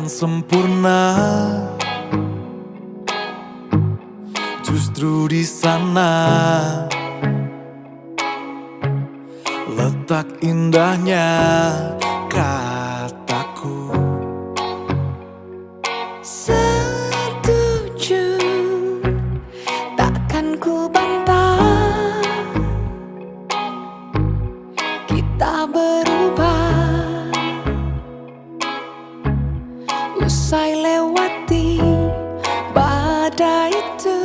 yang sempurna, justru di sana letak indahnya kataku. Setuju, takkan ku bantah. Kita berubah, usai lewati badai itu.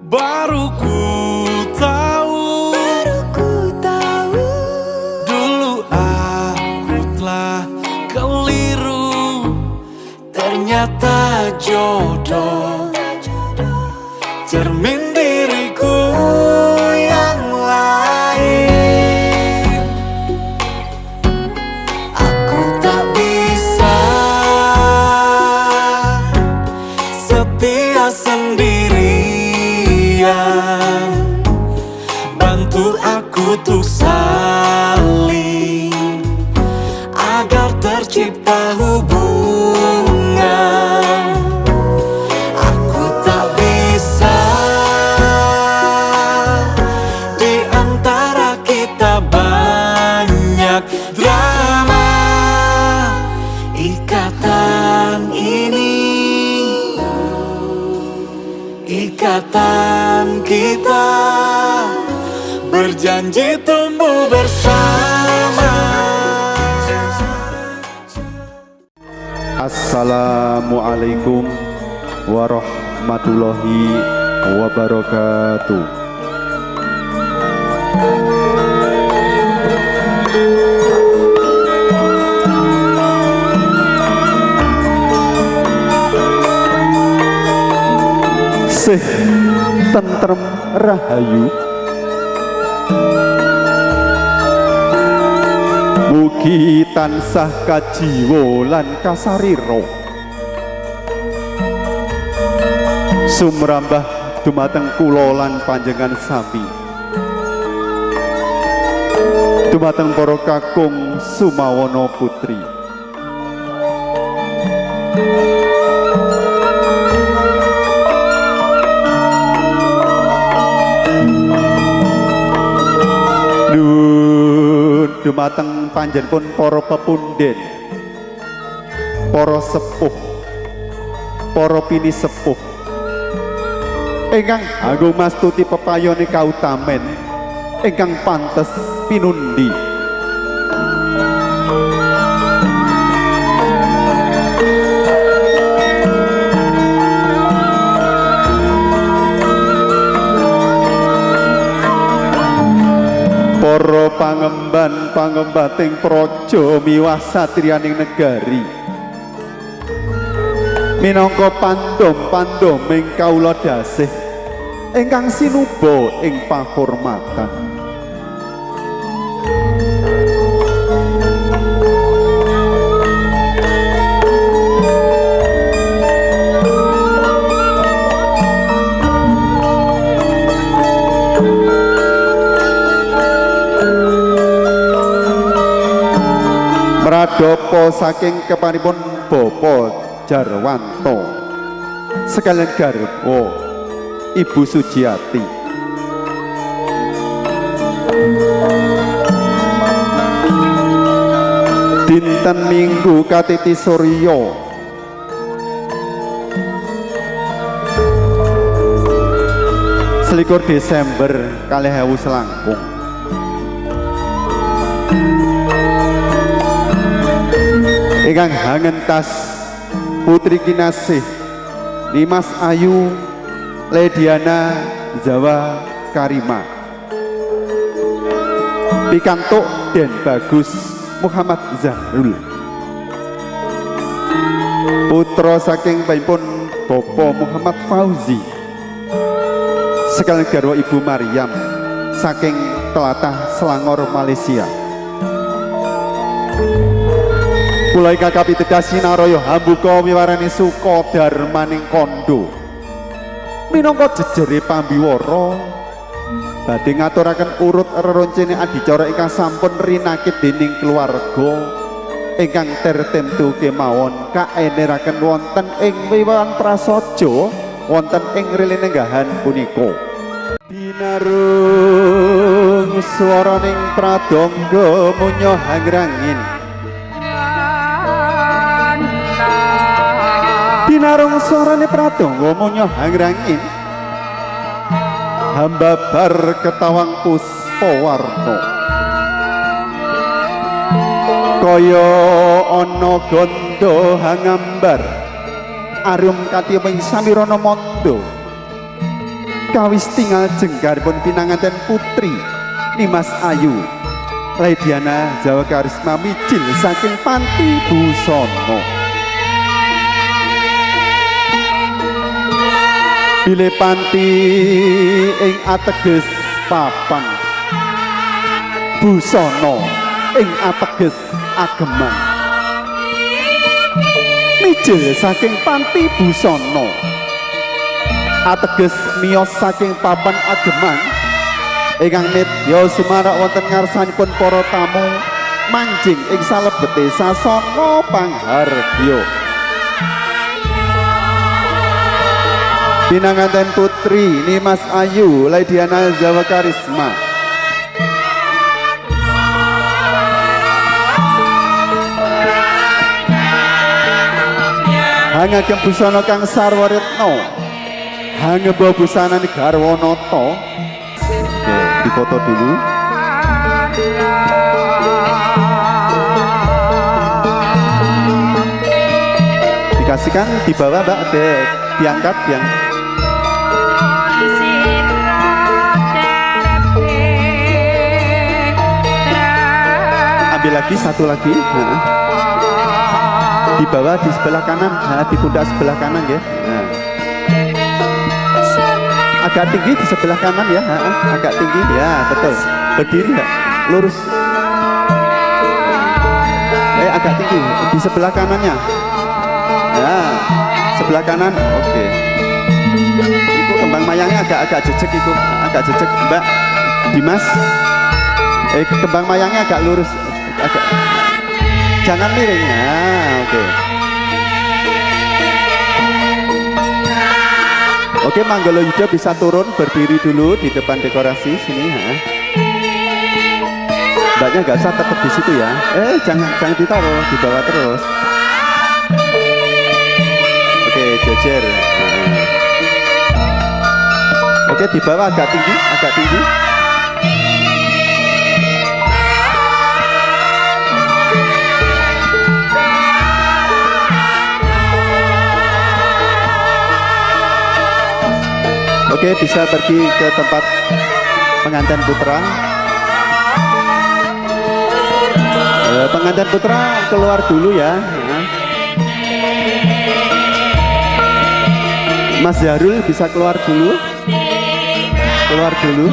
Baru ku tahu, dulu aku telah keliru. Ternyata jodoh cermin diriku yang lain. Aku tak bisa setia sendirian. Bantu aku untuk saling agar tercipta hubungan. Aku tak bisa di antara kita banyak drama. Ikatan ini, ikatan kita, berjanji tumbuh bersama. Assalamualaikum warahmatullahi wabarakatuh. Sih tentrem rahayu, mugi tansah kajiwa lan kasarira sumrambah dumateng kula lan panjenengan sami, dumateng para kakung sumawana putri. Dumateng panjenengan para pepunden, para sepuh, para pini sepuh ingkang anggo mastuti pepayone kautamen ingkang pantes pinundi. Para pangemban-pangembating praja miwah satriyaning negari, minangka pandom-pandom ing kawula dasih ingkang sinuba ing pahormatan. Mradapa saking kepanipun Bapak Jarwanto sekalian garwa Ibu Sujiati, dinten Minggu Katiti Surya selikur Desember 2020 ingkang hangentas putri kinasih Dimas Ayu Lediana Jawa Karima pikantuk Den Bagus Muhammad Zahrul, putra saking baipun Bapak Muhammad Fauzi sekalian garwa Ibu Maryam saking tlatah Selangor Malaysia. Kula ingkang kapitedas sinaraya hambuka miwarani suka darmaning kondo minangka jejere pambiwara badhe ngaturaken urut reroncene adicara ingkang sampun rinakit dening keluarga ingkang tertentu kemawon kaeneraken wonten ing wiwahan prasaja wonten ing rilinenggahan punika. Binarung swaraning pradangga munya hangrangin. Binarung swarane pradangga munya hangrangin. Hamba bar ketawang puspawarna. Kaya ana ganda hangambar arum katiyaping samirana manda. Kawis tinggal jenggaripun pinanganten putri Nimas Ayu Laidiana Jawa Karisma mijil saking Panti Busana. Bilih panti ing ateges papan, busana ing ateges ageman. Mijil saking panti busana ateges miyos saking papan ageman ingkang nedya sumarak wonten ngarsanipun para tamu manjing ing salebete sasana panghargya. Pinanganten putri Nimas Ayu Laidiana Jawa Karisma hangagem busana kang sarwaretna, hangemba busana garwanata. Oke, difoto dulu. Dikasihkan di bawah Mbak, diangkat yang ambil lagi satu lagi. Di bawah di sebelah kanan, di pundak sebelah kanan ya. Agak tinggi di sebelah kanan ya, agak tinggi ya, betul. Berdiri ya, lurus. Agak tinggi di sebelah kanannya. Ya, sebelah kanan. Oke. Itu kembang mayangnya agak jejek itu, agak jejek Mbak Dimas. Kembang mayangnya agak lurus, agak. Jangan miring. Oke. Oke, Manggolo Yuda bisa turun berdiri dulu di depan dekorasi sini. Mbaknya nggak usah tetap di situ ya. Jangan ditaruh, dibawa terus. Oke, jejer. Oke, di bawah agak tinggi, agak tinggi. Oke, bisa pergi ke tempat pengantin putra. Pengantin putra keluar dulu ya. Mas Jarul bisa keluar dulu. Keluar dulu.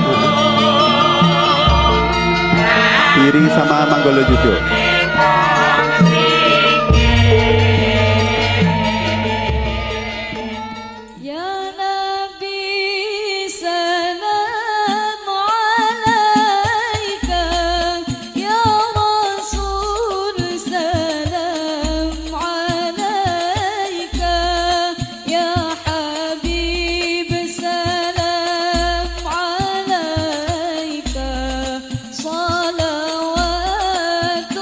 Diiringi sama Manggolo Yudo. صلوات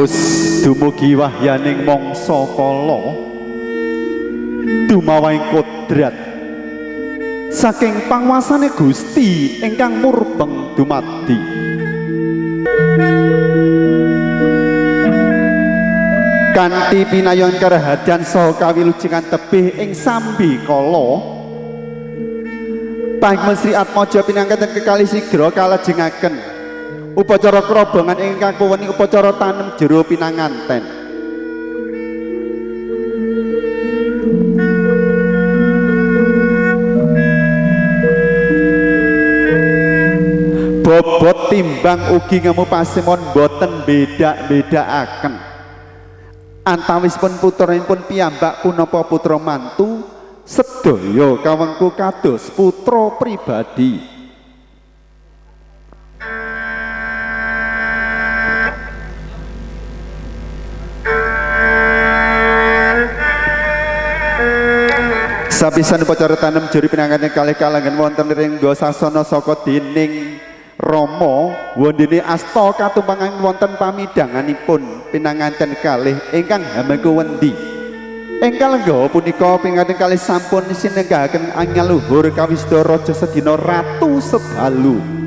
Wus dumugi wahyaning mangsa kala dumawahing kodrat saking panguasane Gusti ingkang murbeng dumadi. Kanthi pinayon karahadian saha kawilujengan tebih ing sambi kala Panggung Sri Atmaja pinangkatan kekalih sigra kalajengaken upacara kerobongan ingkang kuweni upacara tanem jero pinanganten. Bobot timbang ugi ngemu pasemon boten beda-bedaaken. Antawisipun putranipun piyambak punapa putra mantu sedaya kawengku kados putra pribadi. Sapisan upacara tanem juri pinanganten kalih kalangan wonten ringga sasana saka dening Rama wondene asta katumpangan wonten pamidanganipun pinanganten kalih ingkang hamengku wendi. Ingkang lenggawa punika pinganten kalih sampun sinenggahaken angel luhur kawista raja sedina ratu sedalu.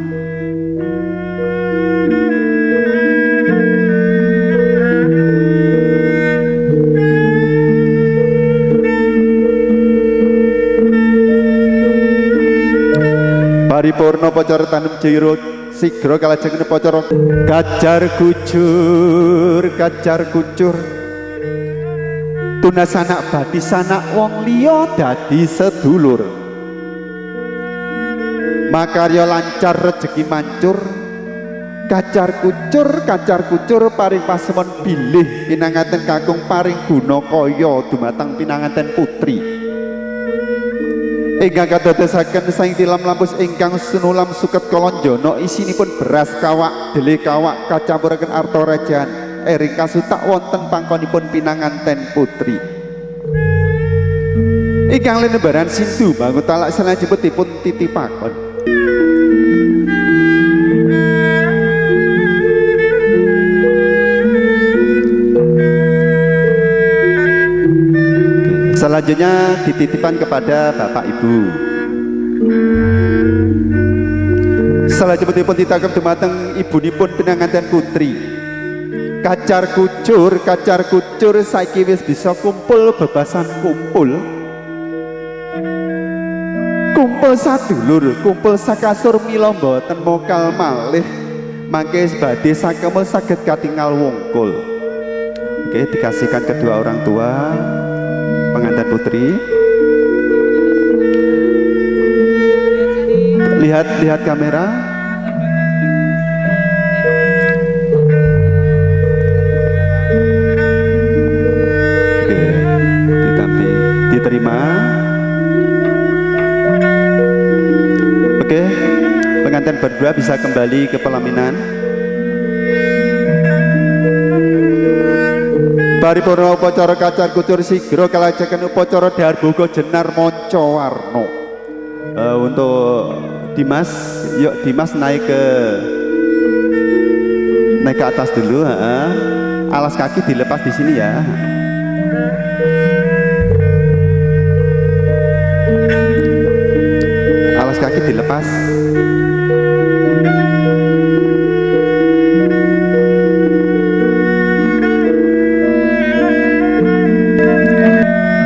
Paripurna upacara tanem jiro sigra kalajengan upacara kajar kucur tunas anak badi sanak wong liya dadi sedulur makarya lancar rejeki mancur kacar kucur paring pasemon bilih pinanganten kakung paring guna kaya dumateng pinanganten putri ingkang kadadosaken saing tilam lampus ingkang sunulam suket kolonjono isinipun beras kawak dele kawak kacampuraken arta rajan ering kasutak wonten pangkonipun pinanganten putri ingkang lenebaran sindu bangun talak salajengipun titipakon selanjutnya dititipkan kepada Bapak Ibu. Salajengipun ditangkep dumateng ibunipun pinanganten putri. Kacar kucur saiki wis bisa kumpul bebasan kumpul. Kumpul sadulur, kumpul sakasur mila mboten mokal malih. Mangke badhe sakemul saged katingal wungkul. Oke, dikasihkan kedua orang tua pengantin putri. Lihat kamera. Oke, diterima. Oke, pengantin berdua bisa kembali ke pelaminan. Paripurna upacara kacar kucur sigra kalajengaken upacara darboga jenar manca warna. Untuk Dimas, yuk Dimas naik ke atas dulu. Alas kaki dilepas di sini ya. Alas kaki dilepas.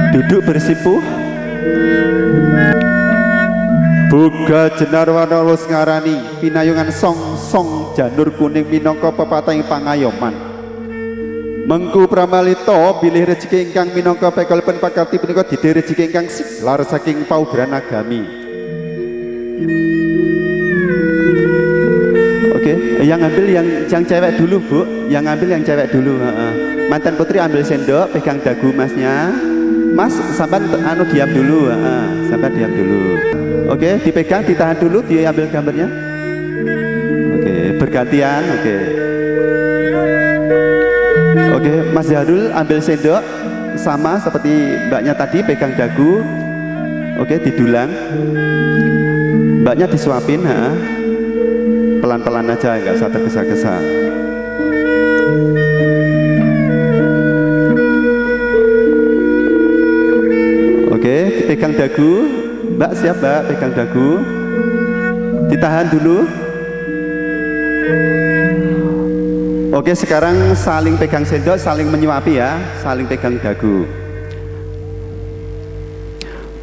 Duduk bersimpuh. Boga jenar warna wis ngarani pinayungan song janur kuning minangka pepatahing pangayoman. Mengku pramalita bilih rejeki ingkang minangka pekolipun pakarti punika didhe rejeki ingkang siglar saking paugeran agami. Oke, yang ambil yang cewek dulu, Bu. Yang ambil yang cewek dulu. Mantan putri ambil sendok, pegang dagu masnya. Mas, sampai diam dulu, sampai diam dulu. Oke, dipegang, ditahan dulu, diambil gambarnya. Oke, bergantian. Oke, Mas Jarul ambil sendok, sama seperti mbaknya tadi, pegang dagu. Oke, didulang. Mbaknya disuapin, pelan-pelan aja, nggak usah tergesa-gesa. pegang dagu. Mbak siap mbak, pegang dagu. Ditahan dulu. Oke, sekarang saling pegang sendok, saling menyuapi ya. Saling pegang dagu.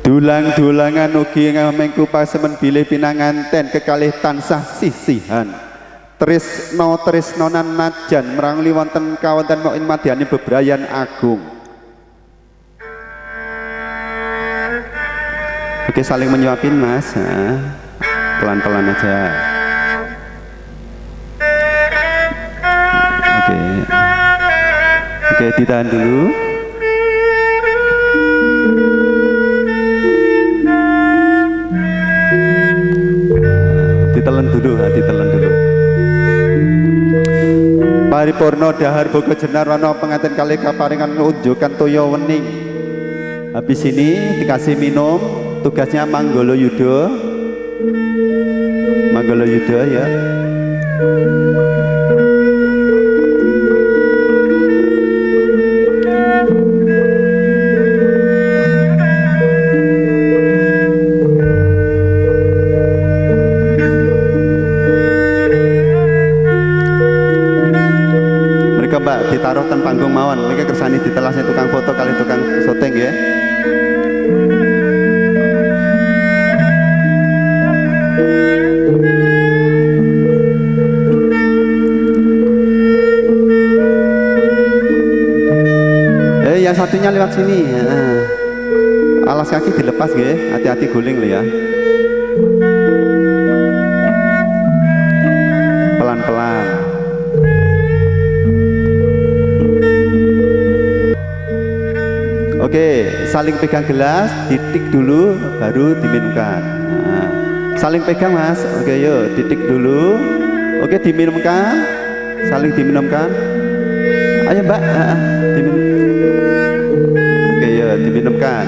Dulang-dulangan ugi ngamengku pasemen bilih pinanganten kekalih tansah sisihan. Tresnonan najan meranguli wonten kawonten mauin madyani bebrayan agung. Oke, saling menyuapin mas. Pelan-pelan aja. Oke, ditahan dulu. Ditelan dulu, ditelan dulu. Paripurna dahar boga jenar wana pengantin kali kaparingan unjukan toya wening. Habis ini dikasih minum, tugasnya Manggala Yuda. Manggala Yuda ya. Mbak ditaruh ten panggung mawon, mereka kersani ditelasnya tukang foto kali tukang syuting ya. Yang satunya lewat sini. Alas kaki dilepas ya, hati-hati guling lo ya. Pelan-pelan. Oke, saling pegang gelas, titik dulu, baru diminumkan. Nah, saling pegang mas, oke yuk, titik dulu. Oke, diminumkan, saling diminumkan. Ayo mbak, diminum. Oke yuk, diminumkan.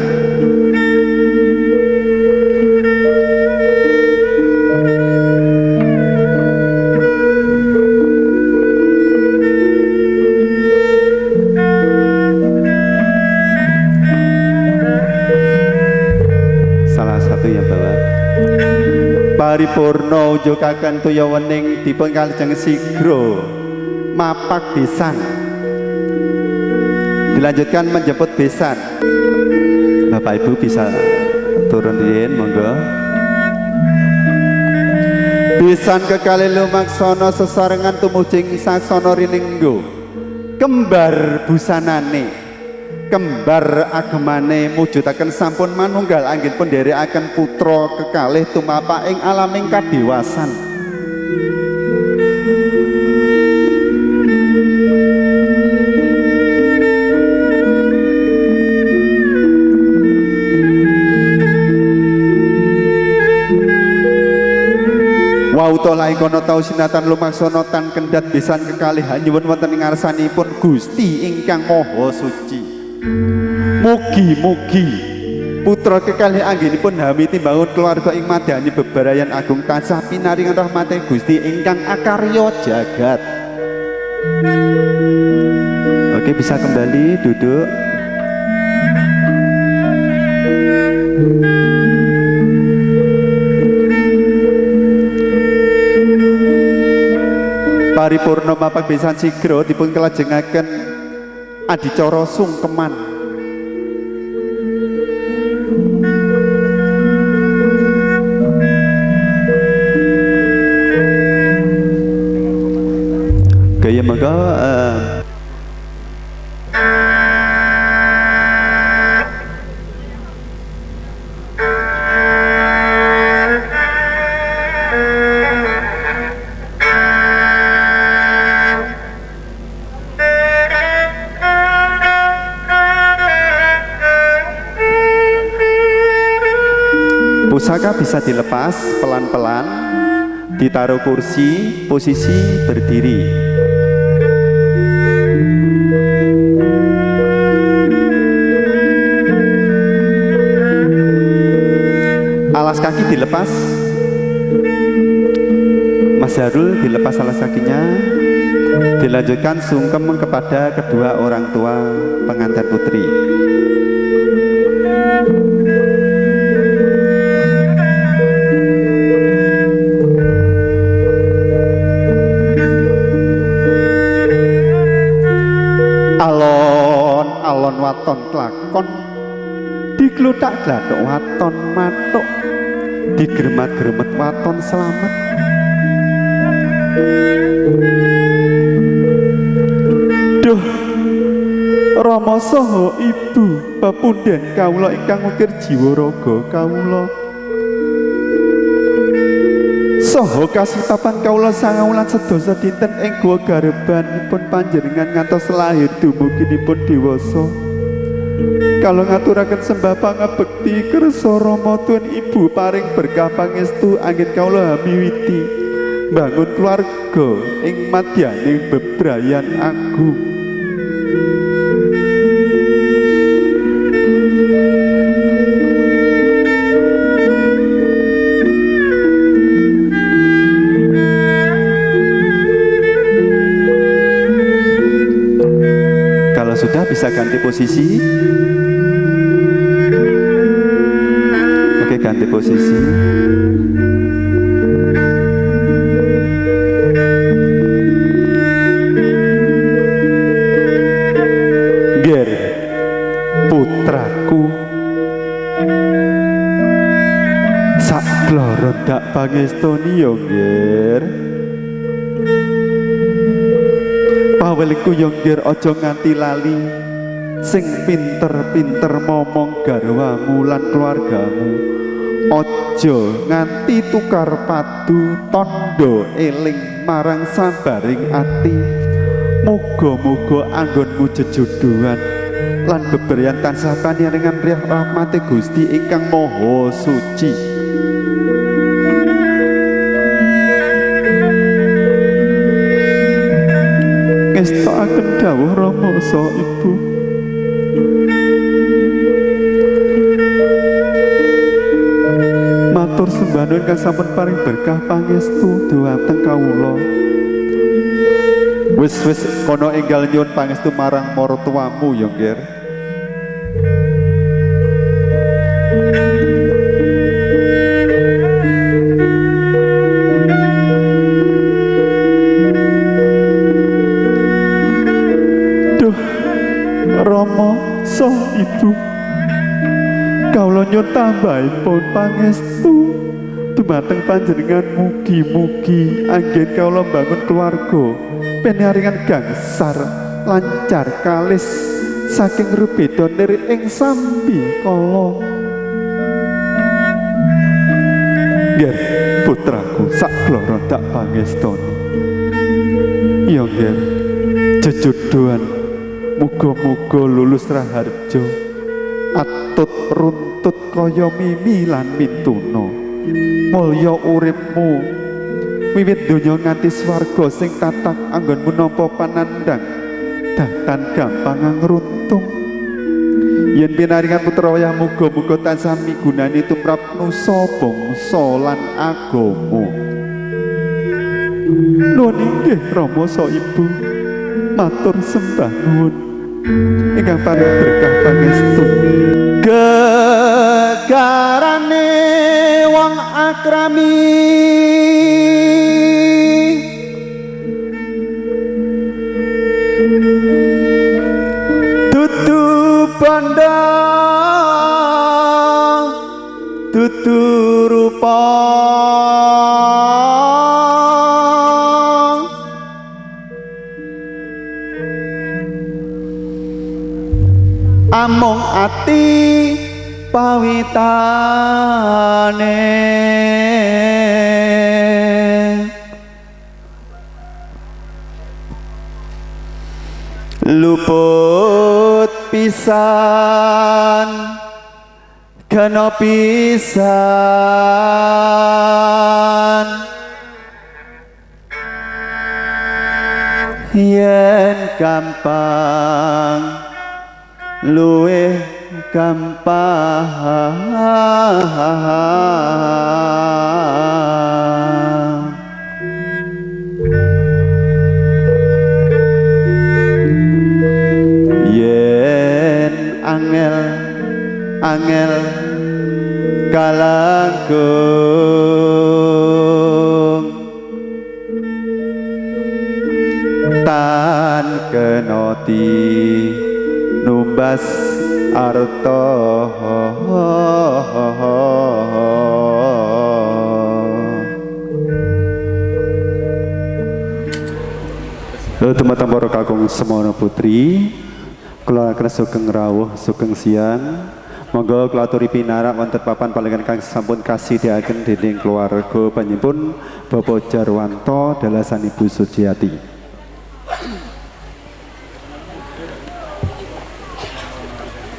Paripurna ujukaken toya wening dipun kalajeng sigra mapak besan. Dilanjutkan menjemput besan. Bapak Ibu bisa turun riyin monggo. Besan kekalih lumaksana sesarengan tumujing saksana rinenggo. Kembar busanane. Kembar agemane mujudaken sampun manunggal anggenipun nderekaken putra kekalih tumapak ing alaming kadewasan. Wauta laikono tau sinatan lumaksana tan kendhat besan kekalih nyuwun wonten ing ngarsanipun Gusti ingkang Maha Suci. Mugi-mugi putra kekalih anggenipun hami timbangun keluarga ing madyani bebrayan agung tansah pinaringan rahmate Gusti ingkang akarya jagat. Oke, bisa kembali duduk. Paripurna mapak besan sigra dipun kelajengaken adicara sungkeman. Gaya monggo pusaka bisa dilepas pelan-pelan, ditaruh kursi, posisi berdiri. Alas kaki dilepas, Mas Harul dilepas alas kakinya, dilanjutkan sungkem kepada kedua orang tua pengantin putri. alon waton klakon dikluthak glathuk waton matuk digremat-gremet waton slamet. Duh Rama saha Ibu pepundhen kawula ingkang ngukir jiwa raga kawula saha kasutapan kawula sangawulan sedasa dinten ing guwa garebanipun panjenengan ngantos lahir dumuginipun dewasa. Kalau ngaturaken sembah pangabekti kersa Rama tuwin Ibu paring berkah pangestu anggen kawula miwiti bangun keluarga ing madyaning bebrayan agung. Kalau sudah bisa ganti posisi. Oke, ganti posisi. Ger, putraku, sakloro dak pangestoni yo Ger. Pawelingku yo Ger, aja nganti lali sing pinter-pinter momong garwamu lan keluargamu. Aja nganti tukar padu tondo eling marang sambaring ati. Muga-muga anggonmu jejodohan lan beberyan tansah paniringan riyah rahmate Gusti ingkang Maha Suci. Ngestakaken dawuh Rama saha Ibu. Matur sembah nuwun ingkang sampun paring berkah pangestu dhumateng kawula. Wis kono enggal nyuwun pangestu marang maratuwamu ya Nger. Duh Rama saha Ibu, kawula nyuwun tambahipun pangestu dumateng panjenengan, mugi-mugi anggen kawula bangun keluarga pinaringan gangsar lancar kalis saking rubeda nir ing sambi kala. Nger putraku sakloro dak pangestoni ya Nger, jejodohan muga-muga lulus raharja atut runtut kaya mimi lan mituna. Mulya uripmu wiwit donya nganti swarga sing tatak anggonmu nampa panandhang datan gampang ngruntung. Yen pinaringan putra wayah muga-muga tansah migunani tumrap nusa bangsa lan agama. Nuwun inggih Rama saha Ibu, matur sembah nuwun ingkang paring berkah pangestu. Gegarane wong akrami dudu bandha dudu rupa amung ati pawitane luput pisan kena pisan yen gampang luwih gampang yen angel kalangkung tan kenoti num tumbas arto teman-teman para kakung semono putri kula akan sugeng rawuh sugeng siang monggo kula aturi pinarak wonten papan palingan kang sampun kasidayaken dening keluarga panjenengan Bapak Jarwanto dalasan Ibu Sujiati.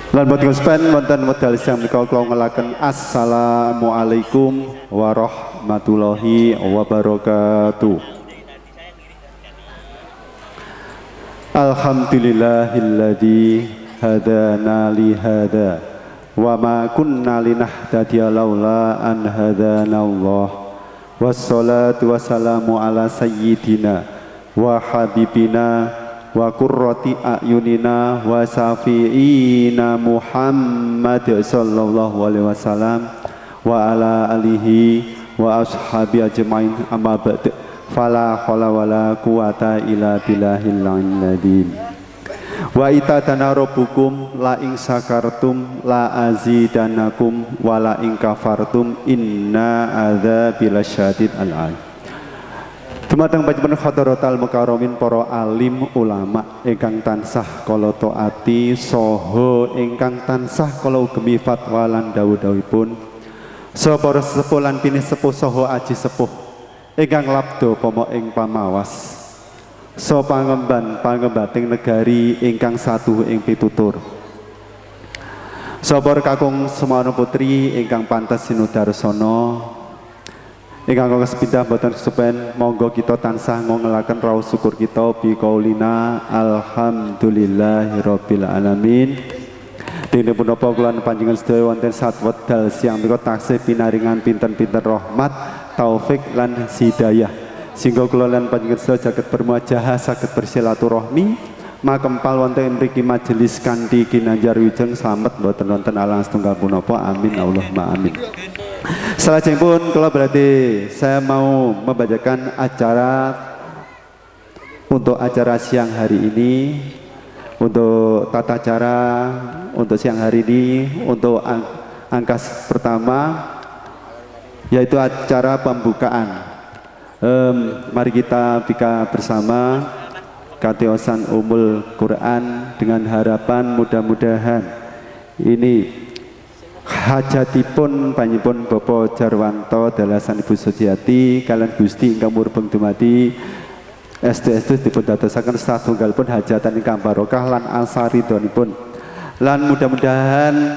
Lan boten sepen wonten medal siang menika kula ngelaken assalamualaikum warahmatullahi wabarakatuh. Alhamdulillahilladzi hadana li hada wa ma kunna linahtadiya laula an hadana Allah. Wassalatu wassalamu ala sayyidina wa habibina wa qurrati a'yunina wa safiina Muhammad sallallahu alaihi wasallam wa ala alihi wa ashabi ajmain amma ba'd. Fala haula wala quwata illa billahil azim. Wa itadana rabbukum la ing sakartum la azidanakum wa la ing kafartum inna adzabil syadid al. Dumateng panjenengan hadaratal mukarramin para alim ulama ingkang tansah kala taati saha ingkang tansah kala ugemi fatwa lan dawuh-dawuhipun saha para sepuh lan pinih sepuh saha aji sepuh ingkang labda pomo ing pamawas so pangembating negari ingkang satu ing pitutur sabor kakung semono putri ingkang pantes sinudarsana ingkang kesepindah boten kesupen monggo kita tansah ngongelaken rawuh syukur kita bi qaulina alhamdulillahirabbil alamin. Dene punapa kula panjenengan sedaya wonten satwedal siang menika taksih pinaringan pinten-pinten rahmat taufik lan hidayah sehingga kula lan panjenengan sedaya saged bermuajahah saged bersilaturahmi makempal wonten mriki majelis kanthi kinanjar wijeng slamet boten wonten alang setunggal punapa amin Allahumma amin. Salajengipun kula berarti saya mau membacakan acara untuk acara siang hari ini. Untuk tata cara untuk siang hari ini untuk angkas pertama yaitu acara pembukaan. Mari kita bika bersama katiosan umul Quran dengan harapan mudah-mudahan ini hajatipun panjenengan Bapak Jarwanto dalasan Ibu Sujiati kalian Gusti ingkang murbeng dumadi SD dipun dadosaken satunggalipun hajatan ingkang barokah lan asaridonipun lan mudah-mudahan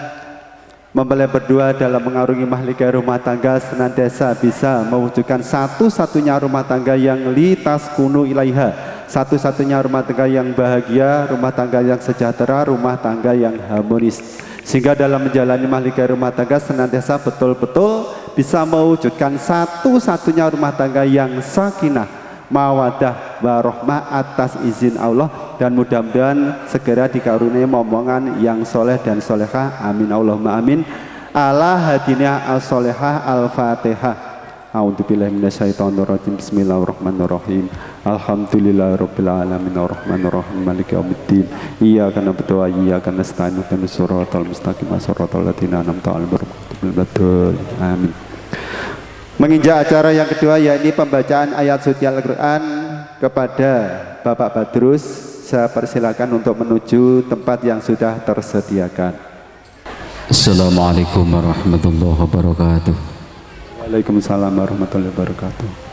mempelai berdua dalam mengarungi mahligai rumah tangga senantiasa bisa mewujudkan satu-satunya rumah tangga yang litaskunu ilaiha, satu-satunya rumah tangga yang bahagia, rumah tangga yang sejahtera, rumah tangga yang harmonis, sehingga dalam menjalani mahligai rumah tangga senantiasa betul-betul bisa mewujudkan satu-satunya rumah tangga yang sakinah mawadah warohmah atas izin Allah dan mudah-mudahan segera dikaruniai momongan yang soleh dan solehah amin Allahumma amin. Ala hadinah al-solehah al-fatihah. A'udzubillahi minasyaitonirrajim. Bismillahirrahmanirrahim. Alhamdulillahirabbil alamin arrahmanirrahim maliki yaumiddin. Iyyaka na'budu wa iyyaka nasta'in ihdinas siratal mustaqim siratal ladzina an'amta 'alaihim. Amin. Menginjak acara yang kedua yakni pembacaan ayat suci Al-Quran kepada Bapak Badrus. Saya persilakan untuk menuju tempat yang sudah tersediakan. Assalamualaikum warahmatullahi wabarakatuh. Waalaikumsalam warahmatullahi wabarakatuh.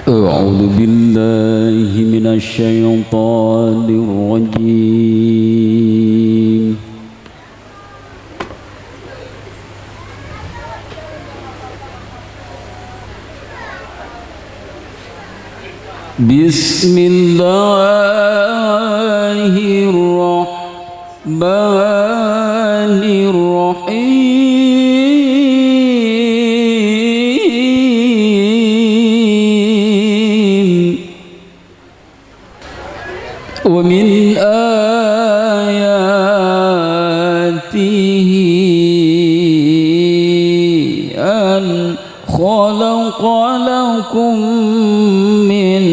A'udzu billahi minasy syaithanir rajim. Bismillahirrahmanirrahim. Wa min ayatihi an خلق لكم من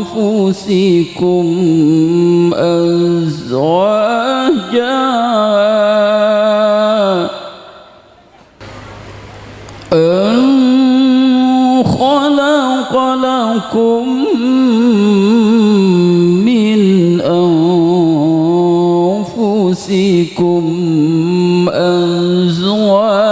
أنفسكم أزواجا خلق لكم من أنفسكم أزواجا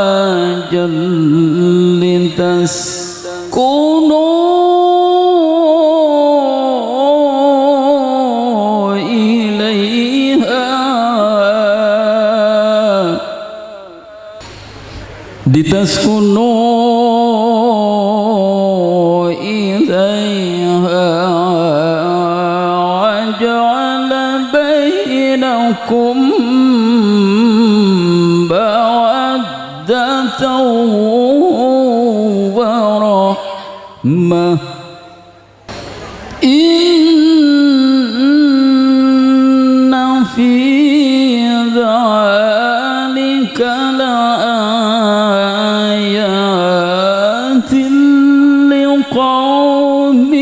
لتسكنوا إليها وجعل بينكم مودة ورحمة إن في ذلك لآيات لقوم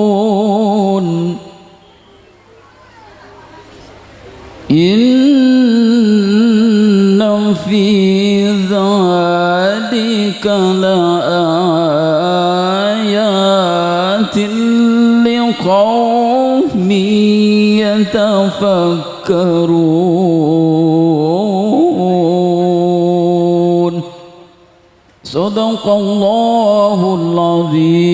يتفكرون إن في ذلك لآيات لقوم يتفكرون صدق الله العظيم.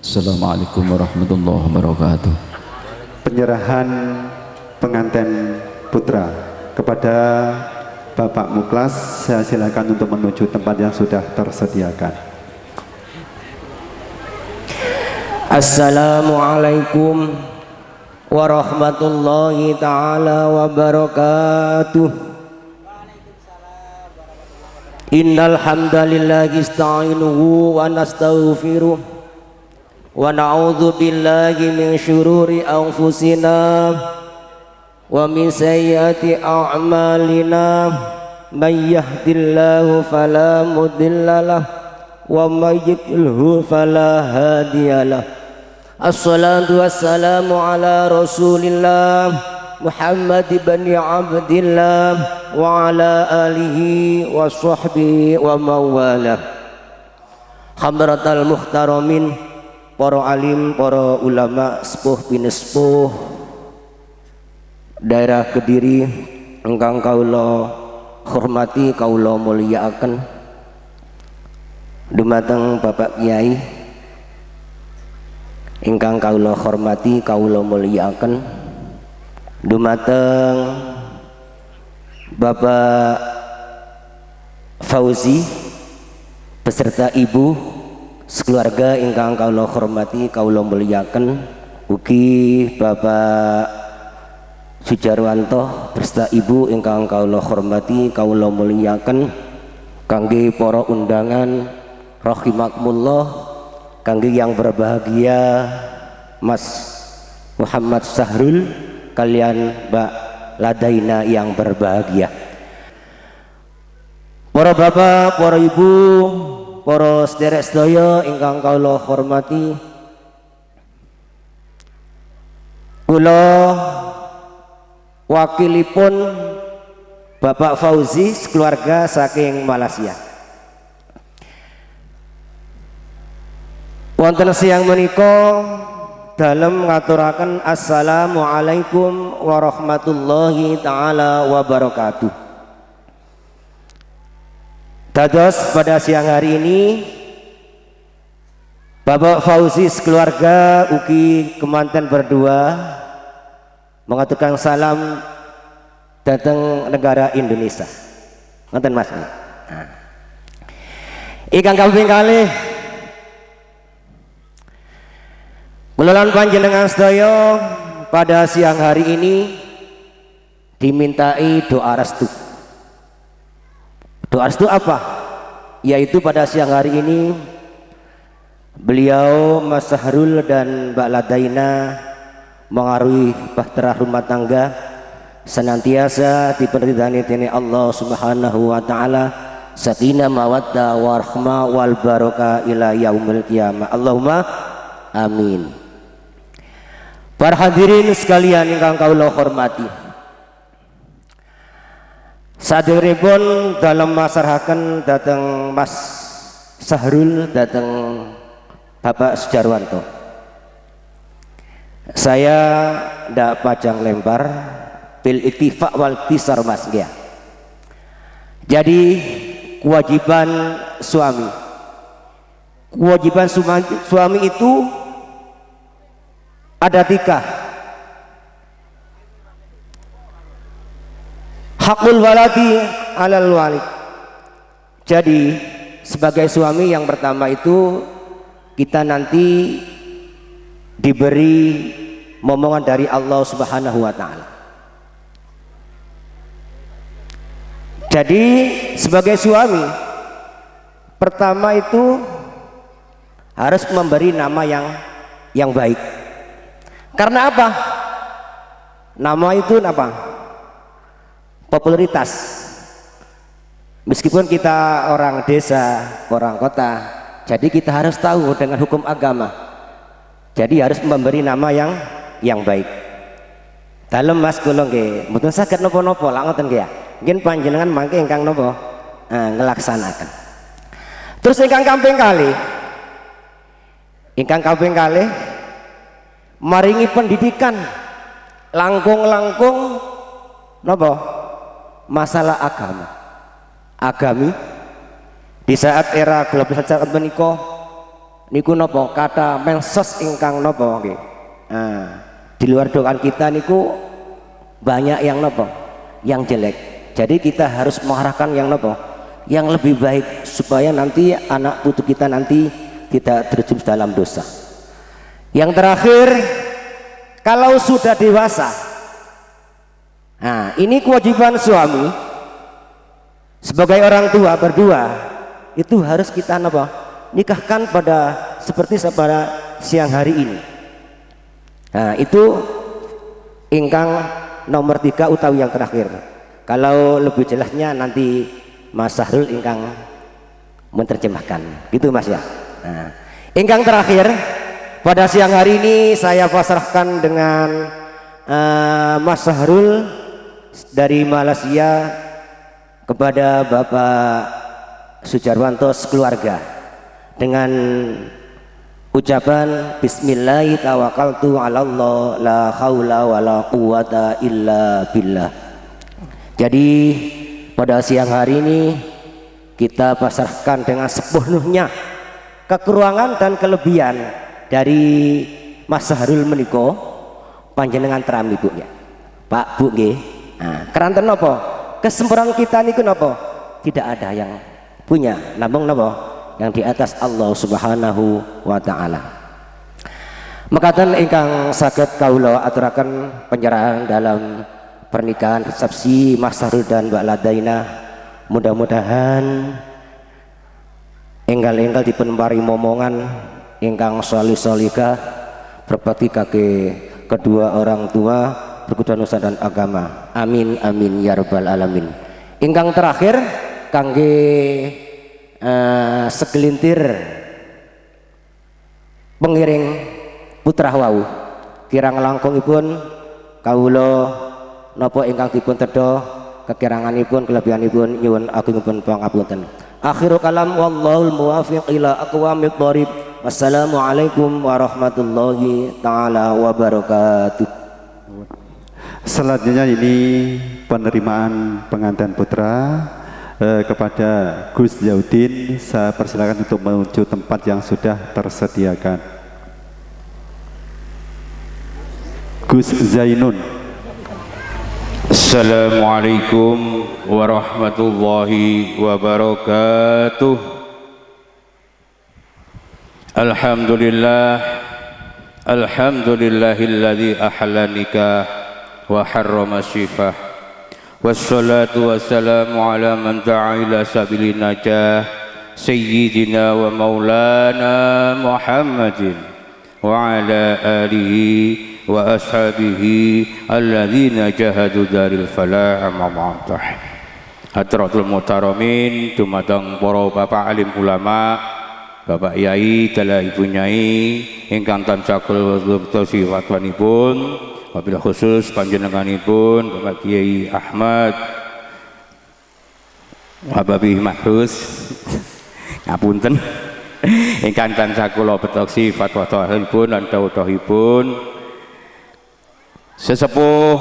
Assalamualaikum warahmatullahi wabarakatuh. Penyerahan pengantin putra kepada Bapak Muklas, saya silakan untuk menuju tempat yang sudah tersediakan. Assalamualaikum warahmatullahi ta'ala wabarakatuh. Innal hamdalillahi ista'inuhu wa nastaghfiruh wa na'udzu billahi min syururi anfusina wa min sayyiati a'malina may yahdihillahu fala mudhillalah wa may yudlilhu fala hadiyalah. Assalatu wassalamu ala Rasulillah Muhammad ibn Abdillah wa ala alihi wa sahbihi wa mawalah. Hadratal muhtaramin, para alim, para ulama, sepuh pinesepuh daerah Kediri engkang kaula hormati, kaula mulyakaken, dumateng Bapak Kiai ingkang kaula hormati, kaula mulyakaken, dumateng Bapak Fauzi beserta ibu sekeluarga ingkang kaula hormati, kaula mulyakaken, ugi Bapak Sujarwanto beserta ibu ingkang kaula hormati, kaula mulyakaken, kangge para undangan rahimakumullah, kangge yang berbahagia Mas Muhammad Sahrul kalian Mbak Ladaina yang berbahagia, para bapak, para ibu, para sederek sedaya ingkang kaula hormati, kula wakilipun Bapak Fauzi sekeluarga saking Malaysia wonten siang menika dalem ngaturaken assalamualaikum warahmatullahi taala wabarakatuh. Dados pada siang hari ini Bapak Fauzi sekeluarga ugi kemanten berdua mengaturkan salam datang negara Indonesia. Ngoten Mas. Ingkang kaping kalih kula panjenengan sedaya pada siang hari ini dimintai doa restu. Doa restu apa? Yaitu pada siang hari ini beliau Mas Sahrul dan Mbak Ladaina mengaruhi bahtera rumah tangga senantiasa diperidani tini Allah Subhanahu wa taala, sakinah mawaddah warahmah wal barokah ila yaumil qiyamah. Allahumma amin. Para hadirin sekalian ingkang kawula hormati, sadèrèngipun dalam masarahaken dhateng Mas Sahrul, dhateng Bapak Sujarwanto. Saya ndak pajang lempar bil ittifaq wal tisar mas ya. Jadi kewajiban suami itu ada 3. Hakul waladi alal walid. Jadi sebagai suami yang pertama itu kita nanti diberi momongan dari Allah Subhanahu wa taala. Jadi sebagai suami pertama itu harus memberi nama yang baik. Karena apa? Nama itu apa? Popularitas. Meskipun kita orang desa, orang kota, jadi kita harus tahu dengan hukum agama. Jadi harus memberi nama yang baik. Dalem Mas kula nggih, mboten saged napa-napa lak ngoten nggih ya. Mungkin panjenengan mangke ingkang napa nglaksanaken. Terus ingkang kaping kalih maringi pendidikan langkung napa masalah agami di saat era globalisasi menika niku napa kata mensos ingkang napa nggih. Di luar doaan kita niku banyak yang napa yang jelek. Jadi kita harus mengarahkan yang napa yang lebih baik supaya nanti anak putu kita nanti tidak terjerumus dalam dosa. Yang terakhir, kalau sudah dewasa, nah ini kewajiban suami sebagai orang tua berdua itu harus kita napa nikahkan seperti pada siang hari ini. Nah itu ingkang nomor 3 utawi yang terakhir. Kalau lebih jelasnya nanti Mas Sahrul ingkang menerjemahkan gitu Mas ya. Nah, ingkang terakhir pada siang hari ini saya pasrahkan dengan Mas Sahrul dari Malaysia kepada Bapak Sujarwanto sekeluarga dengan ucapan bismillah tawakkaltu 'alallah la haula wala quwata illa billah. Jadi pada siang hari ini kita pasrahkan dengan sepenuhnya kekurangan dan kelebihan dari Mas Sahrul menika panjenengan terami Bu ya. Pak Bu nggih. Nah, keranten napa? Kesempurnaan kita niku napa? Tidak ada yang punya, namung napa? Yang di atas Allah Subhanahu wa taala. Mekaten ingkang saged kawula aturaken penyerahan dalam pernikahan resepsi Mas Sahrul dan Mbak Ladaina. Mudah-mudahan enggal-enggal dipun paring momongan ingkang sholih-sholihah berbakti kake kedua orang tua berkebutuhan nusa dan agama. Amin amin ya rabbal alamin. Ingkang terakhir kangge segelintir pengiring putra wau kirang langkungipun kawula napa ingkang dipun tedha kekiranganipun kelebihanipun nyuwun agungipun pangapunten. Akhiru kalam wallahul muwaffiq ila aqwamit thoriq. Wassalamualaikum warahmatullahi taala wabarakatuh. Selanjutnya ini penerimaan pengantin putra kepada Gus Yaudin. Saya persilakan untuk menuju tempat yang sudah tersediakan. Gus Zainun. Assalamualaikum warahmatullahi wabarakatuh. Alhamdulillahilladzi ahalla nikah wa harrama syifah. Wassalatu wassalamu ala man da'a ila sabili najah sayyidina wa maulana Muhammadin wa ala alihi wa ashabihi alladzina jahadu daril falah amma ba'dah. Hadratul muhtaramin dumateng para bapak alim ulama, bapak yai dalah ibu nyai ingkang tansah kula wedhi fatwanipun, wabil khusus panjenenganipun Bapak Kiai Ahmad Wababi Mahrus ngapunten ingkang tansah kula betoksi fatwa-fatwanipun lan dawuh-dawuhipun sesepuh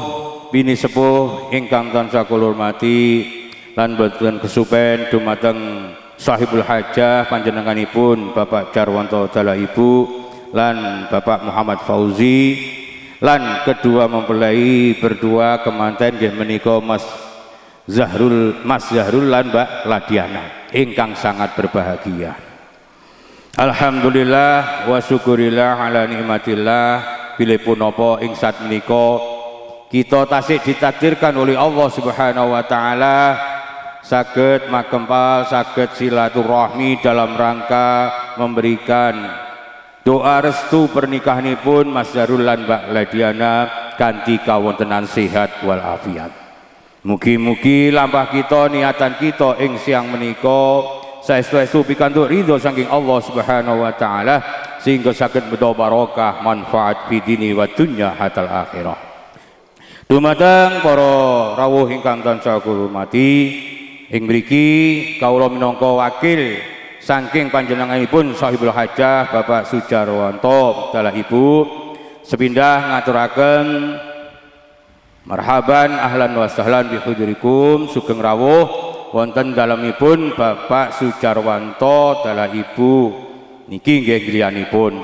bini sepuh ingkang tansah kula hormati lan boten kesupen dumateng sahibul hajah panjenenganipun Bapak Jarwanto dalah ibu lan Bapak Muhammad Fauzi lan kedua mempelai berdua kemanten nggih menika Mas Zahrul lan Mbak Ladiana ingkang sangat berbahagia. Alhamdulillah wa syukurillah ala nikmatillah bilih punapa ing sat menika kita tasih ditakdirkan oleh Allah Subhanahu wa taala saged makempal, saged silaturahmi dalam rangka memberikan doa restu pernikahanipun Mas Zarul lan Mbak Ladiana kanthi kawontenan sehat wal afiat. Mugi-mugi lampah kita niatan kita ing siang menika saestu-estu pikantuk ridho saking Allah Subhanahu wa taala sehingga saged bedo barokah manfaat bidini wa dunya hatal akhirah. Dumateng para rawuh ingkang tansah kula hormati, ing mriki kawula minangka wakil saking panjenenganipun sahibul hajah Bapak Sujarwanto dalah ibu sepindah ngaturaken marhaban ahlan wa sahlan bi hudurikum sugeng rawuh wonten dalemipun Bapak Sujarwanto dalah ibu niki nggih griyanipun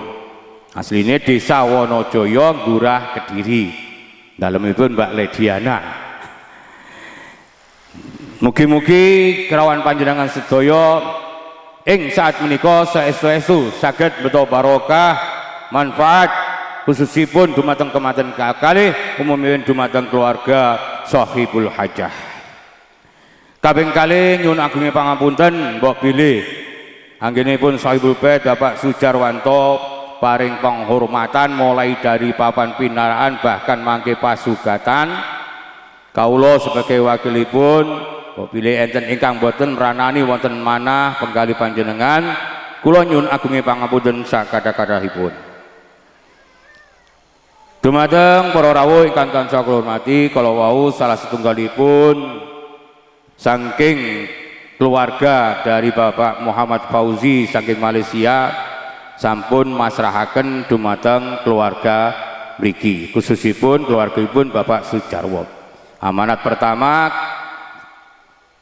asline desa Wonojaya Ngurah Kediri dalemipun Mbak Lediana. Mugi-mugi kerawan panjenengan sedaya ing saat menika saestu-estu saged beto barokah manfaat khususipun dumateng kemanten kalih umumipun dumateng keluarga sahibul hajah. Kaping kalih nyuwun agunge pangapunten mbok bilih anggenipun sahibul bait Bapak Sujarwanto paring penghormatan mulai dari papan pinaraan bahkan mangke pasugatan kawula sebagai wakilipun pilih enten ingkang boten meranani wonten manah penggali panjenengan kula nyuwun agunge pangapunten sakada-kadahipun. Dumateng para rawuh ingkang tansah kula hormati kala wau salah setunggalipun saking keluarga dari Bapak Muhammad Fauzi saking Malaysia sampun masrahaken dumateng keluarga mriki khususipun keluargipun Bapak Sujarwo. Amanat pertama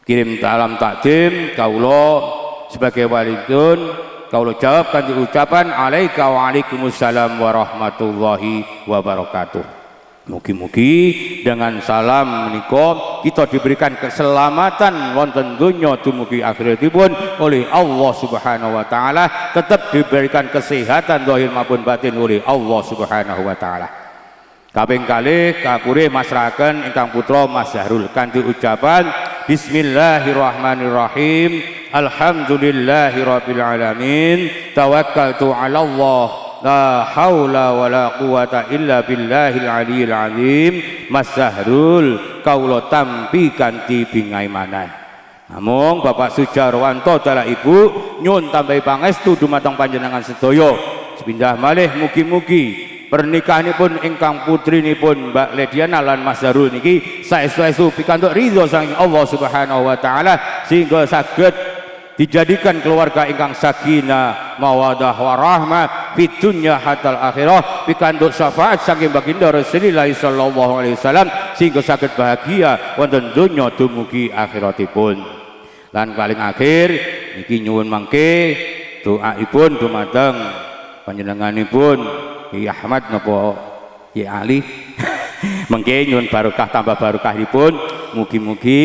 kirim salam takdim kaulo sebagai walidun kaulo jawab kanthi ucapan alaika wa alaikumussalam warahmatullahi wabarakatuh. Mugi-mugi dengan salam menika kita diberikan keselamatan wonten donya dumugi akhiratipun oleh Allah Subhanahu wa taala, tetap diberikan kesehatan zahir maupun batin oleh Allah Subhanahu wa taala. Kaping kalih kapure masrahaken ingkang putra Mas Zahrul kanthi ucapan bismillahirrahmanirrahim alhamdulillahirabbil alamin tawakkaltu 'ala Allah la haula wala quwata illa billahil aliyil azim. Mas Zahrul kawula tampi kanthi bingai manah namung Bapak Sujarwanto dalah ibu nyuwun tambahi pangestu dumateng panjenengan sedaya sepindah malih mugi-mugi pernikahanipun ingkang putrinipun Mbak Lediana lan Mas Zahrul niki saestu-estu pikantuk ridho saking Allah Subhanahu wa taala sehingga saged dijadikan keluarga ingkang sakinah mawaddah warahmah fid dunya hatal akhirah pikantuk syafaat saking baginda Rasulullah sallallahu alaihi wasallam sehingga saged bahagia wonten donya dumugi akhiratipun. Lan paling akhir niki nyuwun mangke doaipun dumateng panjenenganipun Ki Ahmad napa Ki Ali mengke nyuwun barokah tambah barokahipun mugi-mugi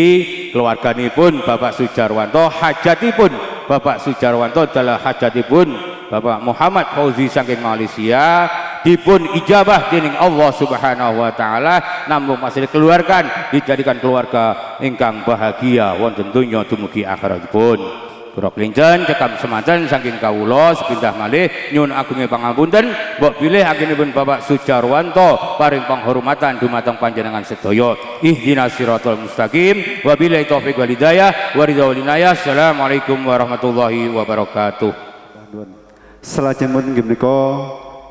keluarganipun Bapak Sujarwanto hajatipun Bapak Sujarwanto adalah hajatipun Bapak Muhammad Fauzi saking Malaysia dipun ijabah dening Allah Subhanahu wa taala namung masih dikeluarkan dijadikan keluarga ingkang bahagia wonten donya dumugi akhiratipun. Kula klinjen cekap semanten saking kawula sepindah malih nyuwun agungé pangapunten mbok bilih aginipun Bapak Sujarwanto paring penghormatan dumateng panjenengan sedaya. Ihdinas siratal mustaqim wa billahi taufiq wal hidayah wa ridha wal inayah. Assalamualaikum warahmatullahi wabarakatuh. Salajengipun inggih menika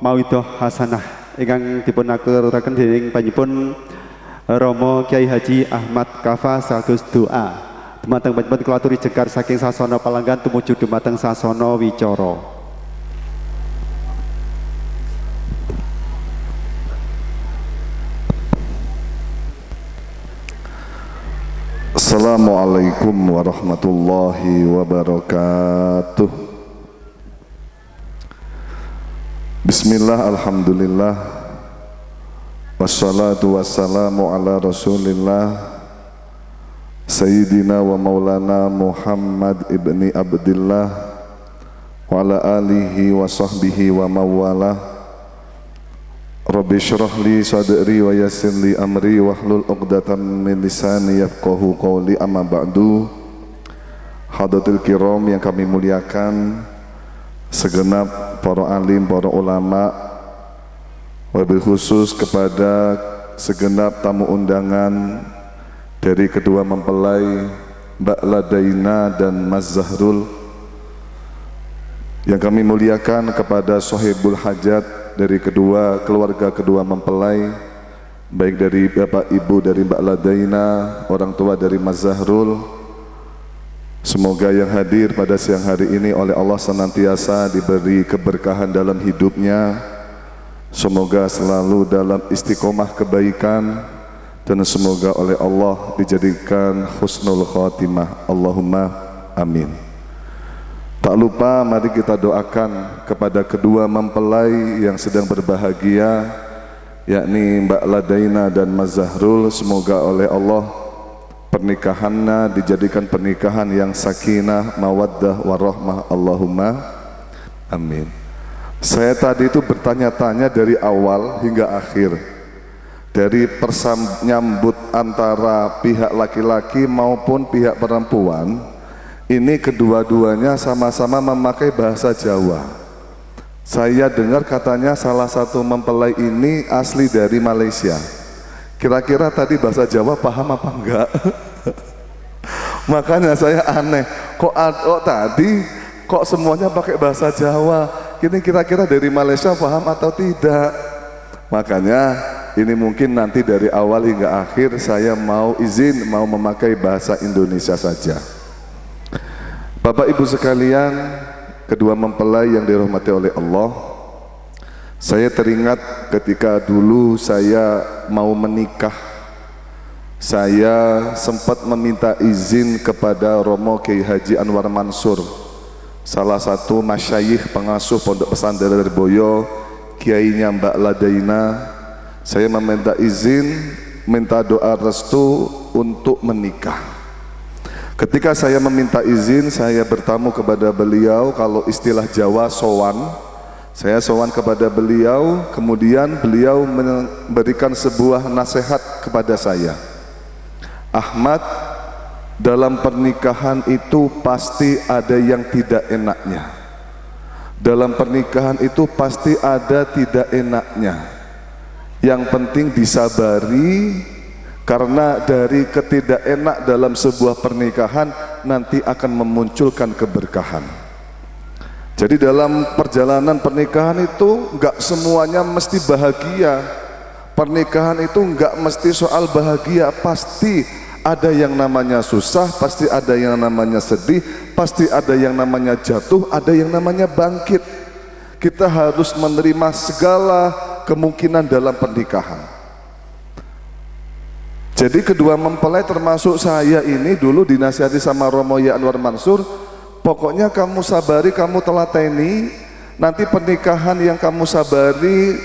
mawidah hasanah ingkang dipun aturaken dening panjenengan Romo Kiai Haji Ahmad Kafa sagus doa dumateng panjenengan kula aturi jekar saking sasana palanggan tumuju dumateng sasana wicara. Assalamualaikum warahmatullahi wabarakatuh. Bismillah, alhamdulillah, wassalatu wassalamu ala rasulillah Sayyidina wa maulana Muhammad ibni Abdillah wa ala alihi wa sahbihi wa mawala. Rabbi syrah li sadri wa yassir li amri wahlul 'uqdatam min lisani yafqahu qawli. Amma ba'du. Hadirin kiram yang kami muliakan, segenap para alim, para ulama, wabil khusus kepada segenap tamu undangan dari kedua mempelai Mbak Ladaina dan Mas Zahrul, yang kami muliakan kepada sahibul hajat dari keluarga kedua mempelai, baik dari bapak ibu dari Mbak Ladaina, orang tua dari Mas Zahrul. Semoga yang hadir pada siang hari ini oleh Allah senantiasa diberi keberkahan dalam hidupnya, semoga selalu dalam istiqomah kebaikan, dan semoga oleh Allah dijadikan husnul khatimah. Allahumma amin. Tak lupa mari kita doakan kepada kedua mempelai yang sedang berbahagia, yakni Mbak Ladaina dan Mas Zahrul. Semoga oleh Allah pernikahannya dijadikan pernikahan yang sakinah, mawaddah, warahmah. Allahumma amin. Saya tadi itu bertanya-tanya dari awal hingga akhir, dari nyambut antara pihak laki-laki maupun pihak perempuan, ini kedua-duanya sama-sama memakai bahasa Jawa. Saya dengar katanya salah satu mempelai ini asli dari Malaysia. Kira-kira tadi bahasa Jawa paham apa enggak? Makanya saya aneh, kok tadi kok semuanya pakai bahasa Jawa? Ini kira-kira dari Malaysia paham atau tidak? Makanya ini mungkin nanti dari awal hingga akhir saya mau memakai bahasa Indonesia saja. Bapak Ibu sekalian, kedua mempelai yang dirahmati oleh Allah, saya teringat ketika dulu saya mau menikah, saya sempat meminta izin kepada Romo Kiai Haji Anwar Mansur, salah satu masyayikh pengasuh Pondok Pesantren Lirboyo, kiainya Mbak Ladaina. Saya meminta izin, minta doa restu untuk menikah. Ketika saya meminta izin, saya bertamu kepada beliau, kalau istilah Jawa sowan. Saya sowan kepada beliau, kemudian beliau memberikan sebuah nasihat kepada saya. Ahmad, dalam pernikahan itu pasti ada yang tidak enaknya. Dalam pernikahan itu pasti ada tidak enaknya. Yang penting disabari, karena dari ketidak enak dalam sebuah pernikahan nanti akan memunculkan keberkahan. Jadi dalam perjalanan pernikahan itu enggak semuanya mesti bahagia. Pernikahan itu enggak mesti soal bahagia, pasti ada yang namanya susah, pasti ada yang namanya sedih, pasti ada yang namanya jatuh, ada yang namanya bangkit. Kita harus menerima segala kemungkinan dalam pernikahan. Jadi kedua mempelai termasuk saya ini dulu dinasihati sama Romo Ya Anwar Mansur, pokoknya kamu sabari, kamu telateni, nanti pernikahan yang kamu sabari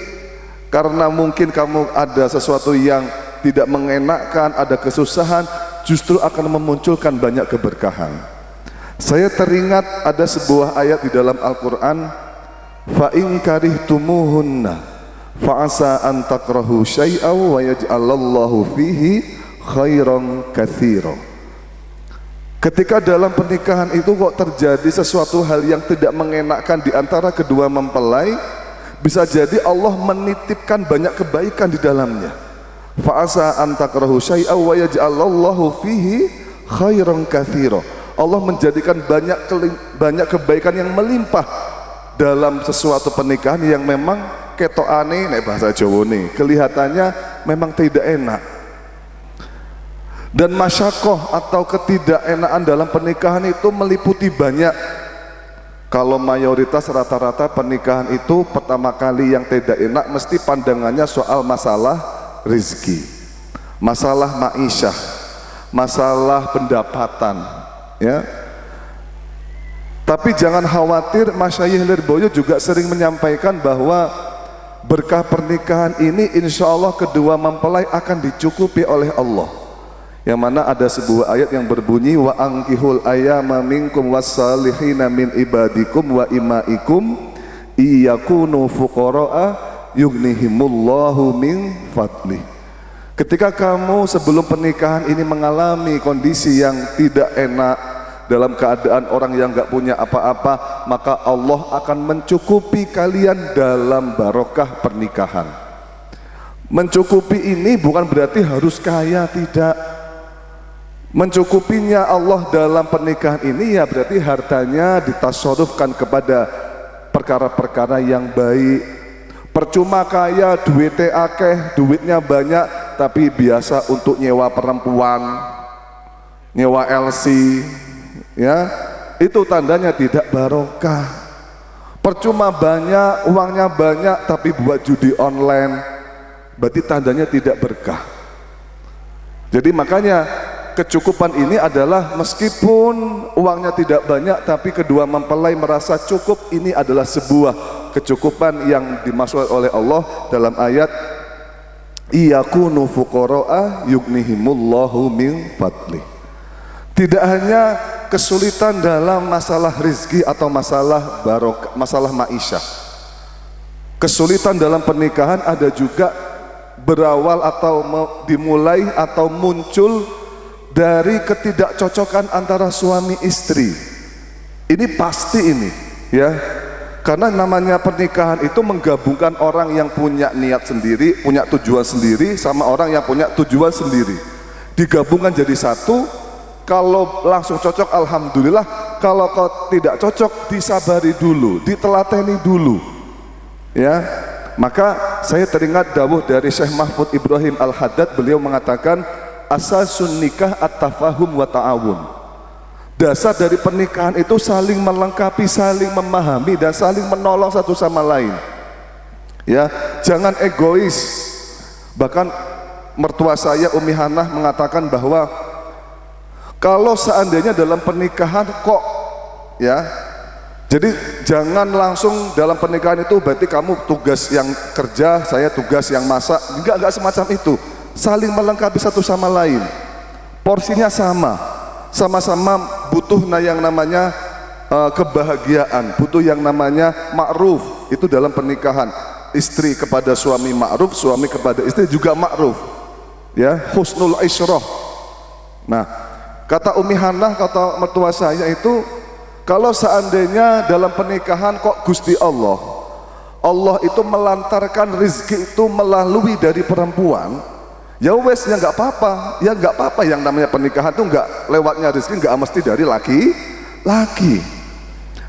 karena mungkin kamu ada sesuatu yang tidak mengenakkan, ada kesusahan, justru akan memunculkan banyak keberkahan. Saya teringat ada sebuah ayat di dalam Al-Quran, fa in karihtumuhunna fa'asa an takrahu syai'aw wa yaj'alallahu fihi khairan katsira. Ketika dalam pernikahan itu kok terjadi sesuatu hal yang tidak mengenakkan di antara kedua mempelai, bisa jadi Allah menitipkan banyak kebaikan di dalamnya. Fa'asa an takrahu syai'aw wa yaj'alallahu fihi khairan katsira. Allah menjadikan banyak kebaikan yang melimpah dalam sesuatu pernikahan yang memang ketokane nek bahasa Jawa nih, kelihatannya memang tidak enak. Dan masyakoh atau ketidakenaan dalam pernikahan itu meliputi banyak. Kalau mayoritas rata-rata pernikahan itu pertama kali yang tidak enak mesti pandangannya soal masalah rezeki, masalah ma'isyah, masalah pendapatan, ya. Tapi jangan khawatir, Masyayikh Lirboyo juga sering menyampaikan bahwa berkah pernikahan ini insya Allah kedua mempelai akan dicukupi oleh Allah. Yang mana ada sebuah ayat yang berbunyi wa ankihul ayyama minkum wassalihina min ibadikum wa imaikum iyakunu fuqara'a yughnihimullahu min fadli. Ketika kamu sebelum pernikahan ini mengalami kondisi yang tidak enak, dalam keadaan orang yang gak punya apa-apa, maka Allah akan mencukupi kalian dalam barokah pernikahan. Mencukupi ini bukan berarti harus kaya, tidak. Mencukupinya Allah dalam pernikahan ini ya berarti hartanya ditasarrufkan kepada perkara-perkara yang baik. Percuma kaya, duitnya akeh, duitnya banyak, tapi biasa untuk nyewa perempuan, nyewa LC, ya itu tandanya tidak barokah. Percuma banyak, uangnya banyak, tapi buat judi online, berarti tandanya tidak berkah. Jadi makanya kecukupan ini adalah meskipun uangnya tidak banyak, tapi kedua mempelai merasa cukup. Ini adalah sebuah kecukupan yang dimaksud oleh Allah dalam ayat iyakunu fuqara'a yughnihimullahu min fadli. Tidak hanya kesulitan dalam masalah rezeki atau masalah barokah, masalah ma'isyah. Kesulitan dalam pernikahan ada juga berawal atau dimulai atau muncul dari ketidakcocokan antara suami istri. Ini pasti ini, ya. Karena namanya pernikahan itu menggabungkan orang yang punya niat sendiri, punya tujuan sendiri, sama orang yang punya tujuan sendiri. Digabungkan jadi satu. Kalau langsung cocok, alhamdulillah. Kalau kau tidak cocok, disabari dulu, ditelateni dulu, ya. Maka saya teringat dawuh dari Syekh Mahfud Ibrahim Al-Haddad. Beliau mengatakan asasun nikah at-tafahum wa ta'awun. Dasar dari pernikahan itu saling melengkapi, saling memahami, dan saling menolong satu sama lain. Ya, jangan egois. Bahkan mertua saya Umi Hanah mengatakan bahwa kalau seandainya dalam pernikahan kok, ya, jadi jangan langsung dalam pernikahan itu berarti kamu tugas yang kerja, saya tugas yang masak. Enggak semacam itu. Saling melengkapi satu sama lain, porsinya sama-sama butuh yang namanya kebahagiaan, butuh yang namanya ma'ruf. Itu dalam pernikahan, istri kepada suami ma'ruf, suami kepada istri juga ma'ruf, ya, husnul isyrah. Nah, kata Umi Hanah, kata mertua saya itu, kalau seandainya dalam pernikahan kok Gusti Allah itu melantarkan rezeki itu melalui dari perempuan, ya wes, ya nggak apa-apa, ya nggak apa-apa. Yang namanya pernikahan tuh nggak lewatnya rezeki nggak mesti dari laki-laki.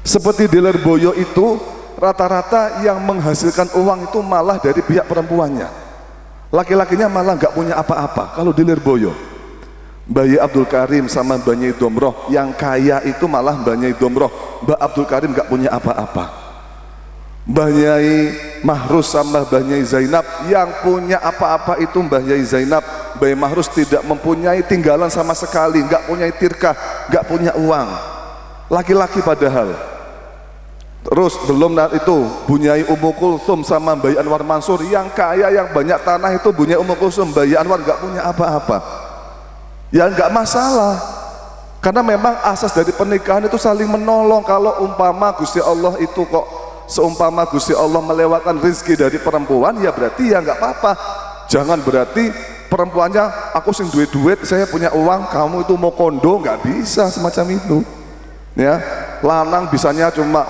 Seperti di Lirboyo itu rata-rata yang menghasilkan uang itu malah dari pihak perempuannya, laki-lakinya malah nggak punya apa-apa. Kalau di Lirboyo, Bayi Abdul Karim sama Mbak Nyai Domroh yang kaya itu malah Mbak Nyai Domroh, Mbak Abdul Karim nggak punya apa-apa. Mbah Nyai Mahrus sama Mbah Nyai Zainab yang punya apa-apa itu Mbah Nyai Zainab. Mbah Mahrus tidak mempunyai tinggalan sama sekali, nggak punya tirkah, nggak punya uang. Laki-laki padahal. Terus belum itu Bu Nyai Ummu Kulsum sama Mbah Anwar Mansur yang kaya, yang banyak tanah itu Bu Nyai Ummu Kulsum, Mbah Anwar nggak punya apa-apa. Ya nggak masalah, karena memang asas dari pernikahan itu saling menolong. Kalau umpama Gusti Allah itu kok seumpama Gusti Allah melewatkan rezeki dari perempuan, ya berarti ya nggak apa-apa. Jangan berarti perempuannya aku sing duit, saya punya uang, kamu itu mau kondo, nggak bisa semacam itu. Ya, lanang bisanya cuma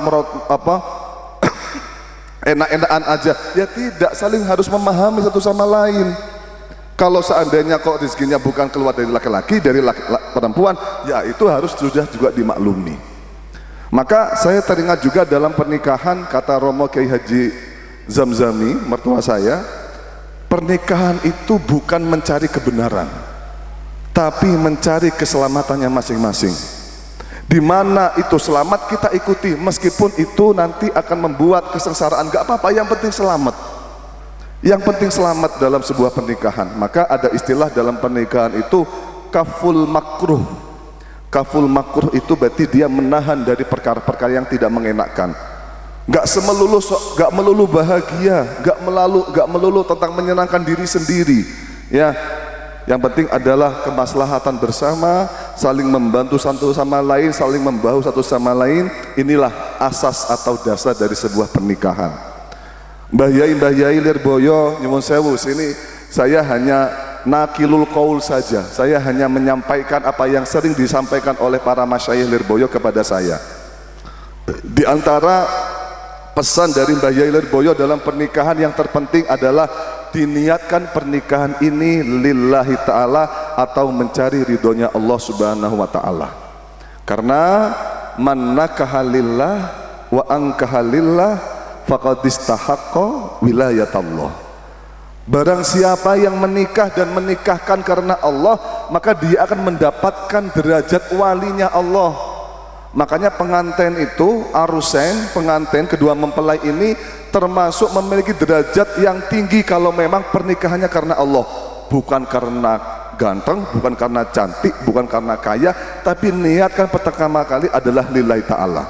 enak-enakan aja. Ya tidak, saling harus memahami satu sama lain. Kalau seandainya kok rezekinya bukan keluar dari laki-laki, dari perempuan, ya itu harus sudah juga dimaklumi. Maka saya teringat juga dalam pernikahan, kata Romo Kiai Haji Zamzami, mertua saya, pernikahan itu bukan mencari kebenaran, tapi mencari keselamatannya masing-masing. Di mana itu selamat kita ikuti, meskipun itu nanti akan membuat kesengsaraan, gak apa-apa, yang penting selamat. Yang penting selamat dalam sebuah pernikahan. Maka ada istilah dalam pernikahan itu kaful makruh. Kaful makruh itu berarti dia menahan dari perkara-perkara yang tidak mengenakkan. Gak melulu bahagia, gak melulu tentang menyenangkan diri sendiri. Ya, yang penting adalah kemaslahatan bersama, saling membantu satu sama lain, saling membahu satu sama lain. Inilah asas atau dasar dari sebuah pernikahan. Mbah Yai Lirboyo nyuwun sewu, sini saya hanya nakilul qaul saja. Saya hanya menyampaikan apa yang sering disampaikan oleh para masyayikh Lirboyo kepada saya. Di antara pesan dari Mbah Yai Lirboyo dalam pernikahan yang terpenting adalah diniatkan pernikahan ini lillahi ta'ala, atau mencari ridhonya Allah subhanahu wa ta'ala. Karena man nakaha lillah wa ankaha lillah faqad istahaqqa wilayatallah. Barang siapa yang menikah dan menikahkan karena Allah, maka dia akan mendapatkan derajat walinya Allah. Makanya pengantin itu, arusen, pengantin kedua mempelai ini termasuk memiliki derajat yang tinggi kalau memang pernikahannya karena Allah, bukan karena ganteng, bukan karena cantik, bukan karena kaya, tapi niatkan pertama kali adalah lillahi ta'ala.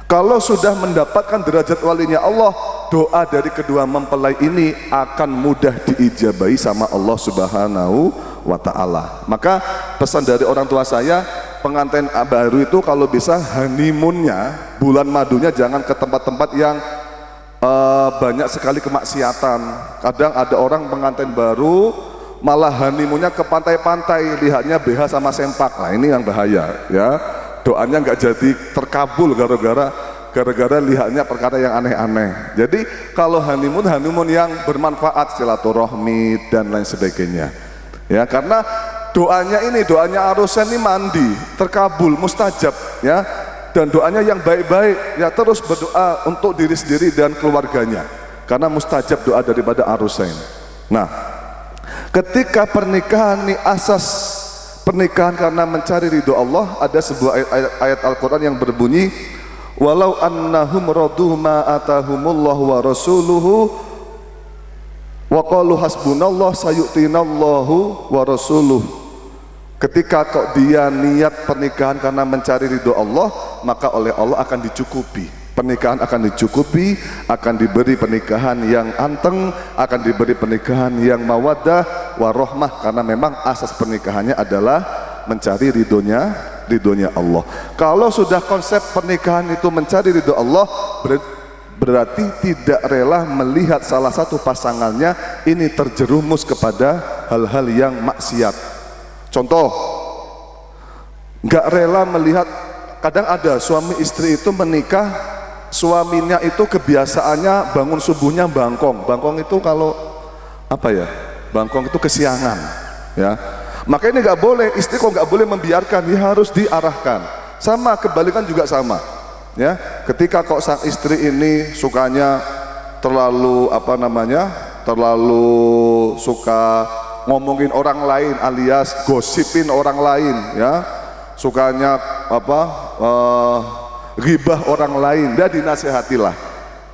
Kalau sudah mendapatkan derajat walinya Allah, doa dari kedua mempelai ini akan mudah diijabahi sama Allah subhanahu wa ta'ala. Maka pesan dari orang tua saya, pengantin baru itu kalau bisa honeymoonnya, bulan madunya jangan ke tempat-tempat yang banyak sekali kemaksiatan. Kadang ada orang pengantin baru malah honeymoonnya ke pantai-pantai, lihatnya BH sama sempak. Nah ini yang bahaya ya, doanya nggak jadi terkabul gara-gara lihatnya perkara yang aneh-aneh. Jadi kalau honeymoon yang bermanfaat, silaturahmi dan lain sebagainya ya, karena doanya arusan ini mandi, terkabul, mustajab ya, dan doanya yang baik-baik ya, terus berdoa untuk diri sendiri dan keluarganya, karena mustajab doa daripada arusan. Nah, ketika pernikahan ini asas pernikahan karena mencari ridho Allah, ada sebuah ayat Al-Quran yang berbunyi walau annahum radu ma atahumullahu wa rasuluhu wa qalu hasbunallah sayu'tinallahu wa rasuluhu. Ketika kok dia niat pernikahan karena mencari ridho Allah, maka oleh Allah akan dicukupi. Pernikahan akan dicukupi, akan diberi pernikahan yang anteng, akan diberi pernikahan yang mawaddah warohmah, karena memang asas pernikahannya adalah mencari ridhonya Allah. Kalau sudah konsep pernikahan itu mencari ridho Allah, berarti tidak rela melihat salah satu pasangannya ini terjerumus kepada hal-hal yang maksiat. Contoh, nggak rela melihat, kadang ada suami istri itu menikah, suaminya itu kebiasaannya bangun subuhnya bangkong itu kalau apa ya, bangkong itu kesiangan ya, maka ini nggak boleh, istri kok nggak boleh membiarkan, dia harus diarahkan. Sama kebalikan juga sama ya, ketika kok sang istri ini sukanya terlalu terlalu suka ngomongin orang lain alias gosipin orang lain ya, sukanya ghibah orang lain, dan dinasehatilah.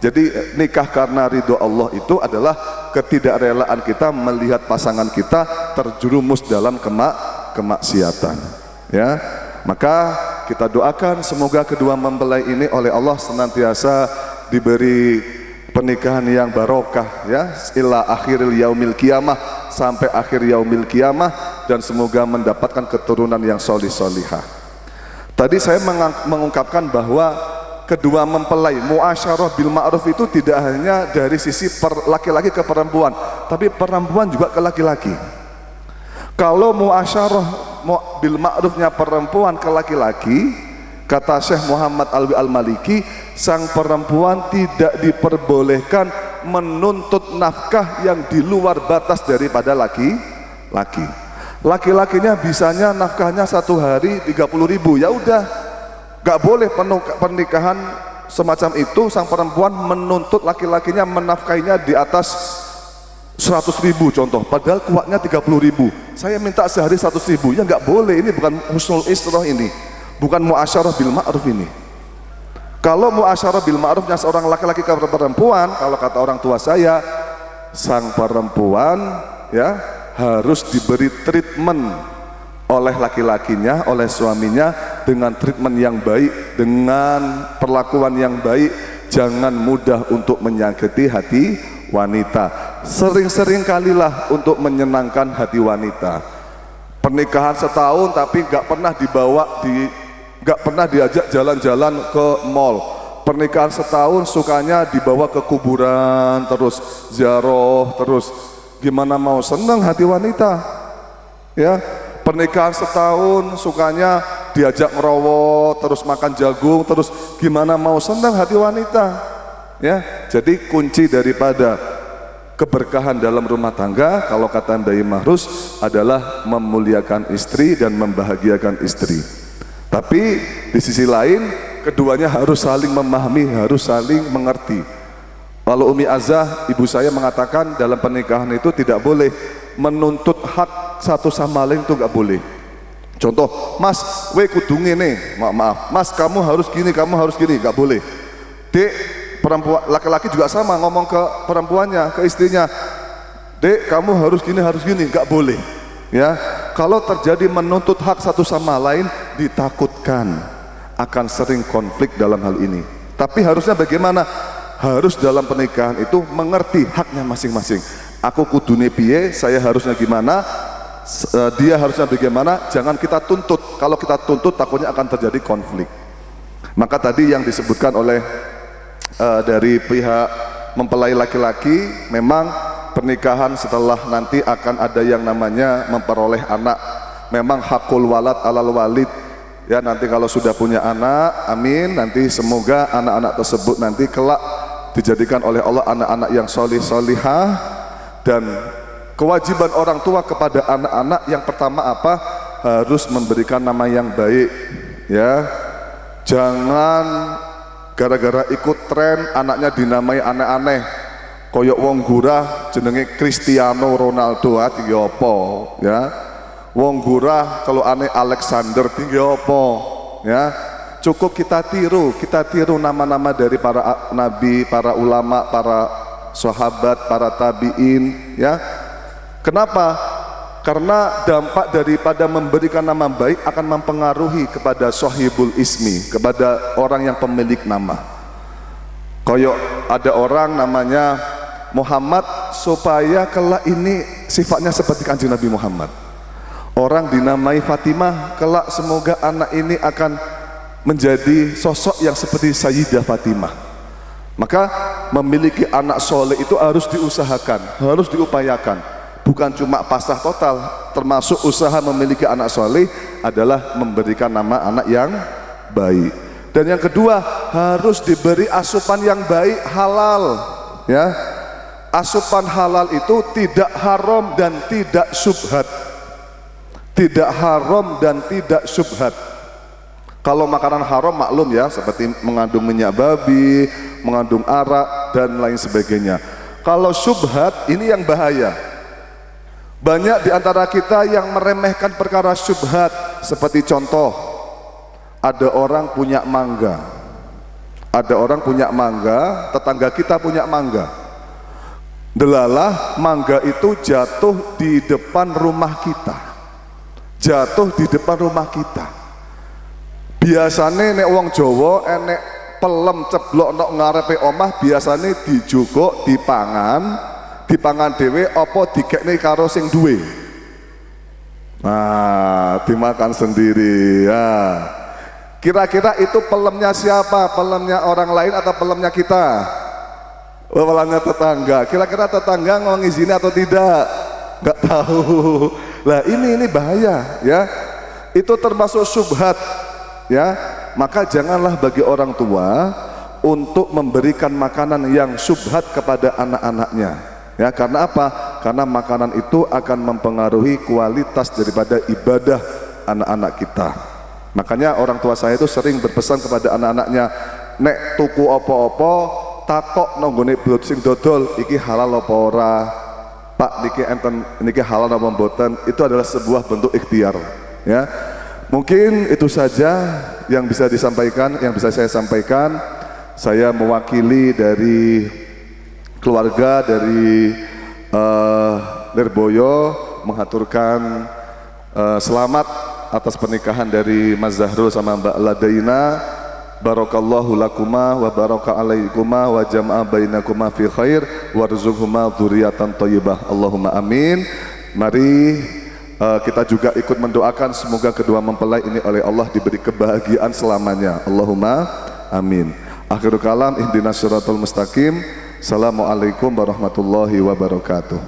Jadi nikah karena ridho Allah itu adalah ketidakrelaan kita melihat pasangan kita terjerumus dalam kemaksiatan ya. Maka kita doakan semoga kedua mempelai ini oleh Allah senantiasa diberi pernikahan yang barokah ya, ila akhiril yaumil qiyamah, sampai akhir yaumil qiyamah, dan semoga mendapatkan keturunan yang solih-solihah. Tadi saya mengungkapkan bahwa kedua mempelai muasyarah bil ma'ruf itu tidak hanya dari sisi laki-laki ke perempuan, tapi perempuan juga ke laki-laki. Kalau muasyarah bil ma'rufnya perempuan ke laki-laki, kata Syekh Muhammad Alwi Al-Maliki, sang perempuan tidak diperbolehkan menuntut nafkah yang di luar batas daripada laki-laki. Laki-lakinya bisanya nafkahnya satu hari 30.000, ya udah, gak boleh pernikahan semacam itu. Sang perempuan menuntut laki-lakinya menafkahinya di atas 100.000 contoh, padahal kuatnya 30.000. Saya minta sehari 100.000, ya nggak boleh. Ini bukan husnul istroh, ini bukan muasyarah bil ma'ruf ini. Kalau muasyarah bil ma'rufnya seorang laki-laki ke perempuan, kalau kata orang tua saya, sang perempuan ya harus diberi treatment oleh laki-lakinya, oleh suaminya, dengan treatment yang baik, dengan perlakuan yang baik. Jangan mudah untuk menyakiti hati wanita. Sering-sering kalilah untuk menyenangkan hati wanita. Pernikahan setahun tapi nggak pernah nggak pernah diajak jalan-jalan ke mall. Pernikahan setahun sukanya dibawa ke kuburan terus, ziarah terus. Gimana mau senang hati wanita? Ya, pernikahan setahun sukanya diajak ngerowok terus, makan jagung terus. Gimana mau senang hati wanita? Ya, jadi kunci daripada keberkahan dalam rumah tangga, kalau kata Mbak Mahrus, adalah memuliakan istri dan membahagiakan istri. Tapi di sisi lain, keduanya harus saling memahami, harus saling mengerti. Kalau Umi Azah, ibu saya mengatakan dalam pernikahan itu tidak boleh menuntut hak satu sama lain, itu gak boleh. Contoh, Mas, kudu ngene, maaf, Mas kamu harus gini, kamu harus gini, gak boleh. Dek, perempuan, laki-laki juga sama, ngomong ke perempuannya, ke istrinya, Dek kamu harus gini, nggak boleh. Ya, kalau terjadi menuntut hak satu sama lain, ditakutkan akan sering konflik dalam hal ini. Tapi harusnya bagaimana? Harus dalam pernikahan itu mengerti haknya masing-masing. Aku kudune piye, saya harusnya gimana, dia harusnya bagaimana. Jangan kita tuntut. Kalau kita tuntut takutnya akan terjadi konflik. Maka tadi yang disebutkan oleh dari pihak mempelai laki-laki, memang pernikahan setelah nanti akan ada yang namanya memperoleh anak. Memang hakul walad alal walid, ya, nanti kalau sudah punya anak, amin, nanti semoga anak-anak tersebut nanti kelak dijadikan oleh Allah anak-anak yang solih solihah. Dan kewajiban orang tua kepada anak-anak yang pertama apa? Harus memberikan nama yang baik, ya. Jangan gara-gara ikut tren anaknya dinamai aneh-aneh, koyok wong gurah jenenge Cristiano Ronaldo, tinggi apa, ya. Wong gurah kalau aneh Alexander, tinggi apa, ya. Cukup kita tiru nama-nama dari para nabi, para ulama, para sahabat, para tabiin, ya. Kenapa? Karena dampak daripada memberikan nama baik akan mempengaruhi kepada sahibul ismi, kepada orang yang pemilik nama. Koyok ada orang namanya Muhammad, supaya kelak ini sifatnya seperti Kanjeng Nabi Muhammad. Orang dinamai Fatimah, kelak semoga anak ini akan menjadi sosok yang seperti Sayyidah Fatimah. Maka memiliki anak soleh itu harus diusahakan, harus diupayakan. Bukan cuma pasrah total, termasuk usaha memiliki anak soleh adalah memberikan nama anak yang baik. Dan yang kedua, harus diberi asupan yang baik, halal, ya. Asupan halal itu tidak haram dan tidak syubhat. Tidak haram dan tidak syubhat. Kalau makanan haram maklum ya, seperti mengandung minyak babi, mengandung arak dan lain sebagainya. Kalau syubhat ini yang bahaya. Banyak di antara kita yang meremehkan perkara syubhat. Seperti contoh, ada orang punya mangga, tetangga kita punya mangga. Delalah mangga itu jatuh di depan rumah kita, Biasanya nek wong Jawa enek pelem ceblok nok ngarepe omah, biasanya dijukuk, dipangan dhewe apa dikekne karo sing duwe. Nah, dimakan sendiri ya. Kira-kira itu pelemnya siapa? Pelemnya orang lain atau pelemnya kita? Pelemnya tetangga. Kira-kira tetangga ngizini atau tidak? nggak tahu. Lah ini bahaya ya. Itu termasuk syubhat ya. Maka janganlah bagi orang tua untuk memberikan makanan yang syubhat kepada anak-anaknya. Ya, karena apa? Karena makanan itu akan mempengaruhi kualitas daripada ibadah anak-anak kita. Makanya orang tua saya itu sering berpesan kepada anak-anaknya, nek tuku opo-opo takok nonggone sing dodol iki halal apa ora. Pak niki enten niki halal apa mboten. Itu adalah sebuah bentuk ikhtiar ya. Mungkin itu saja yang bisa disampaikan, yang bisa saya sampaikan. Saya mewakili dari keluarga dari Lirboyo menghaturkan selamat atas pernikahan dari Mas Zahrul sama Mbak Ladaina. Barakallahu lakuma wa baraka alaikuma wa jama'a bainakuma fi khair warzuqhuma dzurriatan thayyibah. Allahumma amin. Mari kita juga ikut mendoakan semoga kedua mempelai ini oleh Allah diberi kebahagiaan selamanya. Allahumma amin. Akhirul kalam, ihdinas siratal mustaqim. Assalamualaikum warahmatullahi wabarakatuh.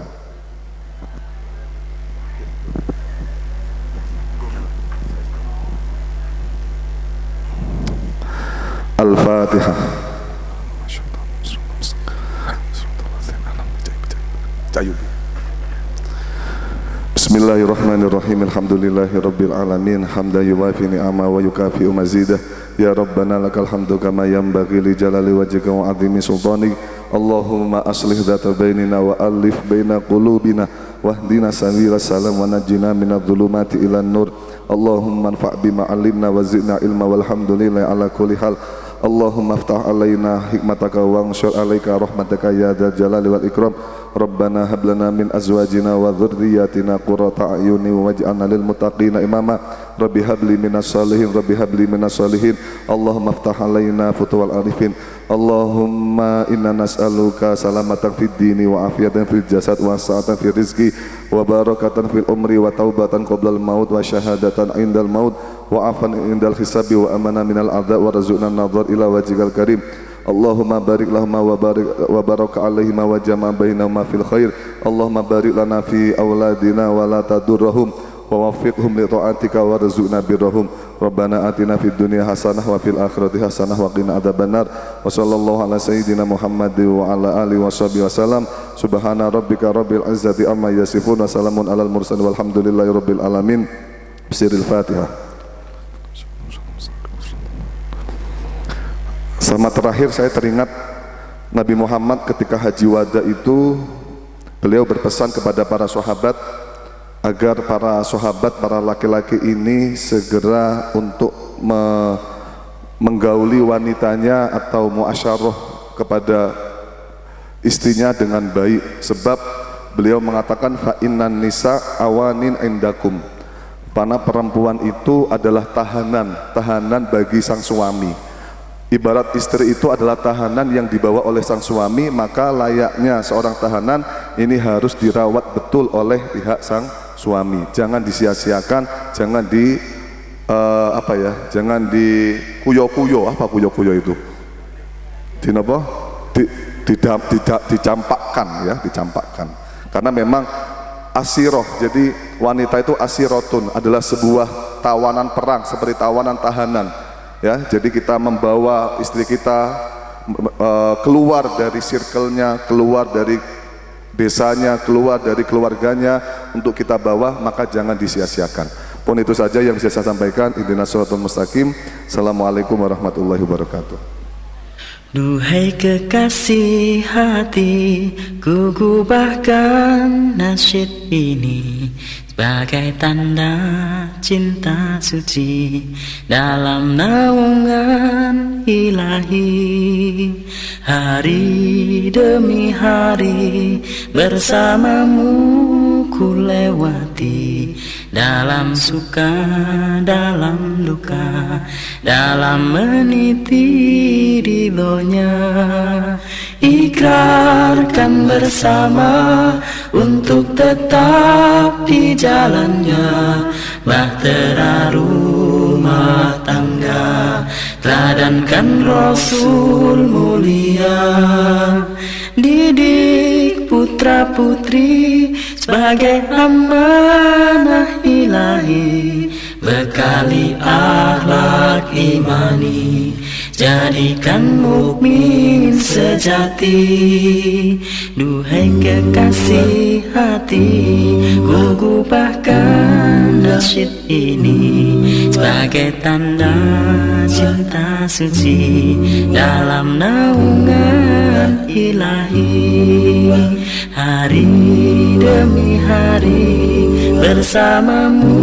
Al-Fatihah. Bismillahirrahmanirrahim. Alhamdulillahirabbil alamin. Hamdan yuwafi ni'ama wa yukafi'u mazidah. Ya Rabbana lakal hamdu kama yanbaghi li jalali wajhika wa 'azimi sultanik. Allahumma aslih dzata bainina wa alif baina qulubina wahdina sabilas salam wa najjina minadh dhulumati ilan nur. Allahumma anfa' bima 'allimna wa zidna ilma walhamdulillahi ala kulli hal. Allahumma aftah alaina hikmataka wa anshur alaika rahmataka ya dzal jalali wal ikram. Rabbana hab lana min azwajina wa dhurriyyatina qurrata a'yuni waj'alna lil muttaqina imama. Rabbi habli minas salihin, Rabbi habli minas salihin. Allahumma aftah alaina futuwal arifin. Allahumma inna nas'aluka salamatan fid dini wa afiatan fil jasad wa sa'atan fil rizqi wa barakatan fil umri wa taubatan qoblal maut wa syahadatan indal maut wa afan indal hisabi wa amana minal adza wa razuqna nadhar ila wajhikal karim. Allahumma barik lahuma wa baraka alaihima wa jama' bainahuma fil khair. Allahumma barik lana fi auladina wa la tadurrahum wa waffiqhum li ta'atika warzuqna birrahum. Rabbana atina fid dunya hasanah wa fil akhirati hasanah wa qina adzabannar. Wa sallallahu ala sayyidina Muhammad wa ala alihi washabihi wasallam. Subhana rabbika rabbil izzati amma yasifun wa salamun alal mursalin walhamdulillahi rabbil alamin. Bisiril Fatihah. Sama terakhir saya teringat Nabi Muhammad ketika haji wada itu beliau berpesan kepada para sahabat agar para sahabat, para laki-laki ini segera untuk menggauli wanitanya atau muasyarah kepada istrinya dengan baik, sebab beliau mengatakan fa innan nisa awanin indakum, karena perempuan itu adalah tahanan bagi sang suami. Ibarat istri itu adalah tahanan yang dibawa oleh sang suami, maka layaknya seorang tahanan ini harus dirawat betul oleh pihak sang suami. Jangan disia-siakan, jangan jangan dikuyo-kuyo. Apa kuyo-kuyo itu? Dicampakkan ya, dicampakkan. Karena memang asiroh, jadi wanita itu asirotun, adalah sebuah tawanan perang seperti tawanan tahanan. Ya, jadi kita membawa istri kita keluar dari circle-nya, keluar dari desanya, keluar dari keluarganya untuk kita bawa, maka jangan disia-siakan. Pun itu saja yang bisa saya sampaikan. Ihdinas shiratal mustaqim. Assalamualaikum warahmatullahi wabarakatuh. Duhai kekasih hati, ku gubahkan nasyid ini sebagai tanda cinta suci dalam naungan ilahi. Hari demi hari bersamamu ku lewati, dalam suka, dalam duka, dalam meniti ridhonya. Ikrarkan bersama untuk tetap di jalannya, bahtera rumah tangga teladankan Rasul mulia. Didik putra putri sebagai amanah ilahi, bekali akhlak imani, jadikan mukmin sejati. Duhai kekasih hati, ku gubahkan nasyid ini sebagai tanda cinta suci dalam naungan ilahi. Hari demi hari bersamamu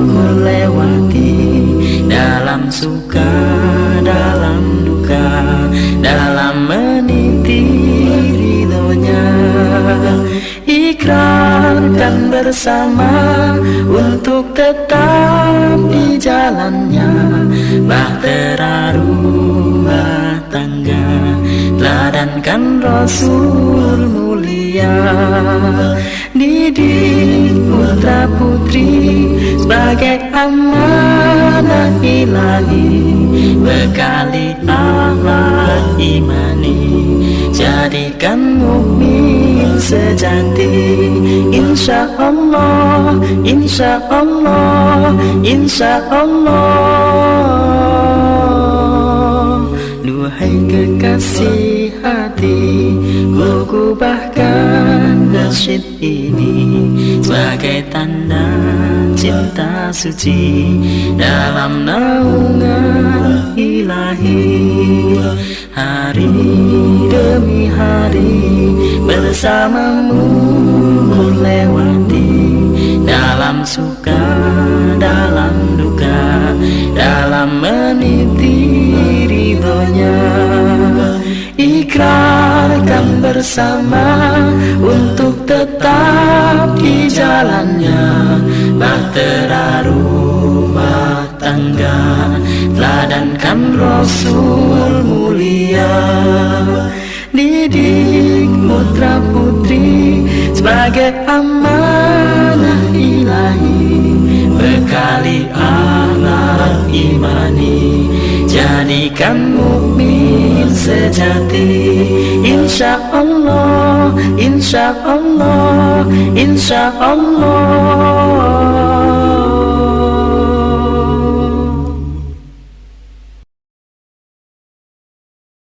melewati, dalam suka, dalam duka, dalam meniti ridhonya. Ikrarkan bersama untuk tetap di jalannya, bahtera rumah tangga, teladankan Rasul mulia. Didik putra putri sebagai amanah ilahi, bekali akhlak imani, jadikan mukmin sejati. Insya Allah, insya Allah, insya Allah. Duhai kekasih hati, ku gubahkan nasyid ini sebagai tanda cinta suci dalam naungan ilahi. Hari demi hari bersamamu melewati, dalam suka, dalam duka, dalam meniti ridhonya. Ikrarkan bersama untuk tetap di jalannya, bahtera rumah tangga, teladankan Rasul mulia. Didik putra putri sebagai amanah ilahi, bekali akhlak imani, jadikan mukmin sejati. Insya Allah, insya Allah, insya Allah.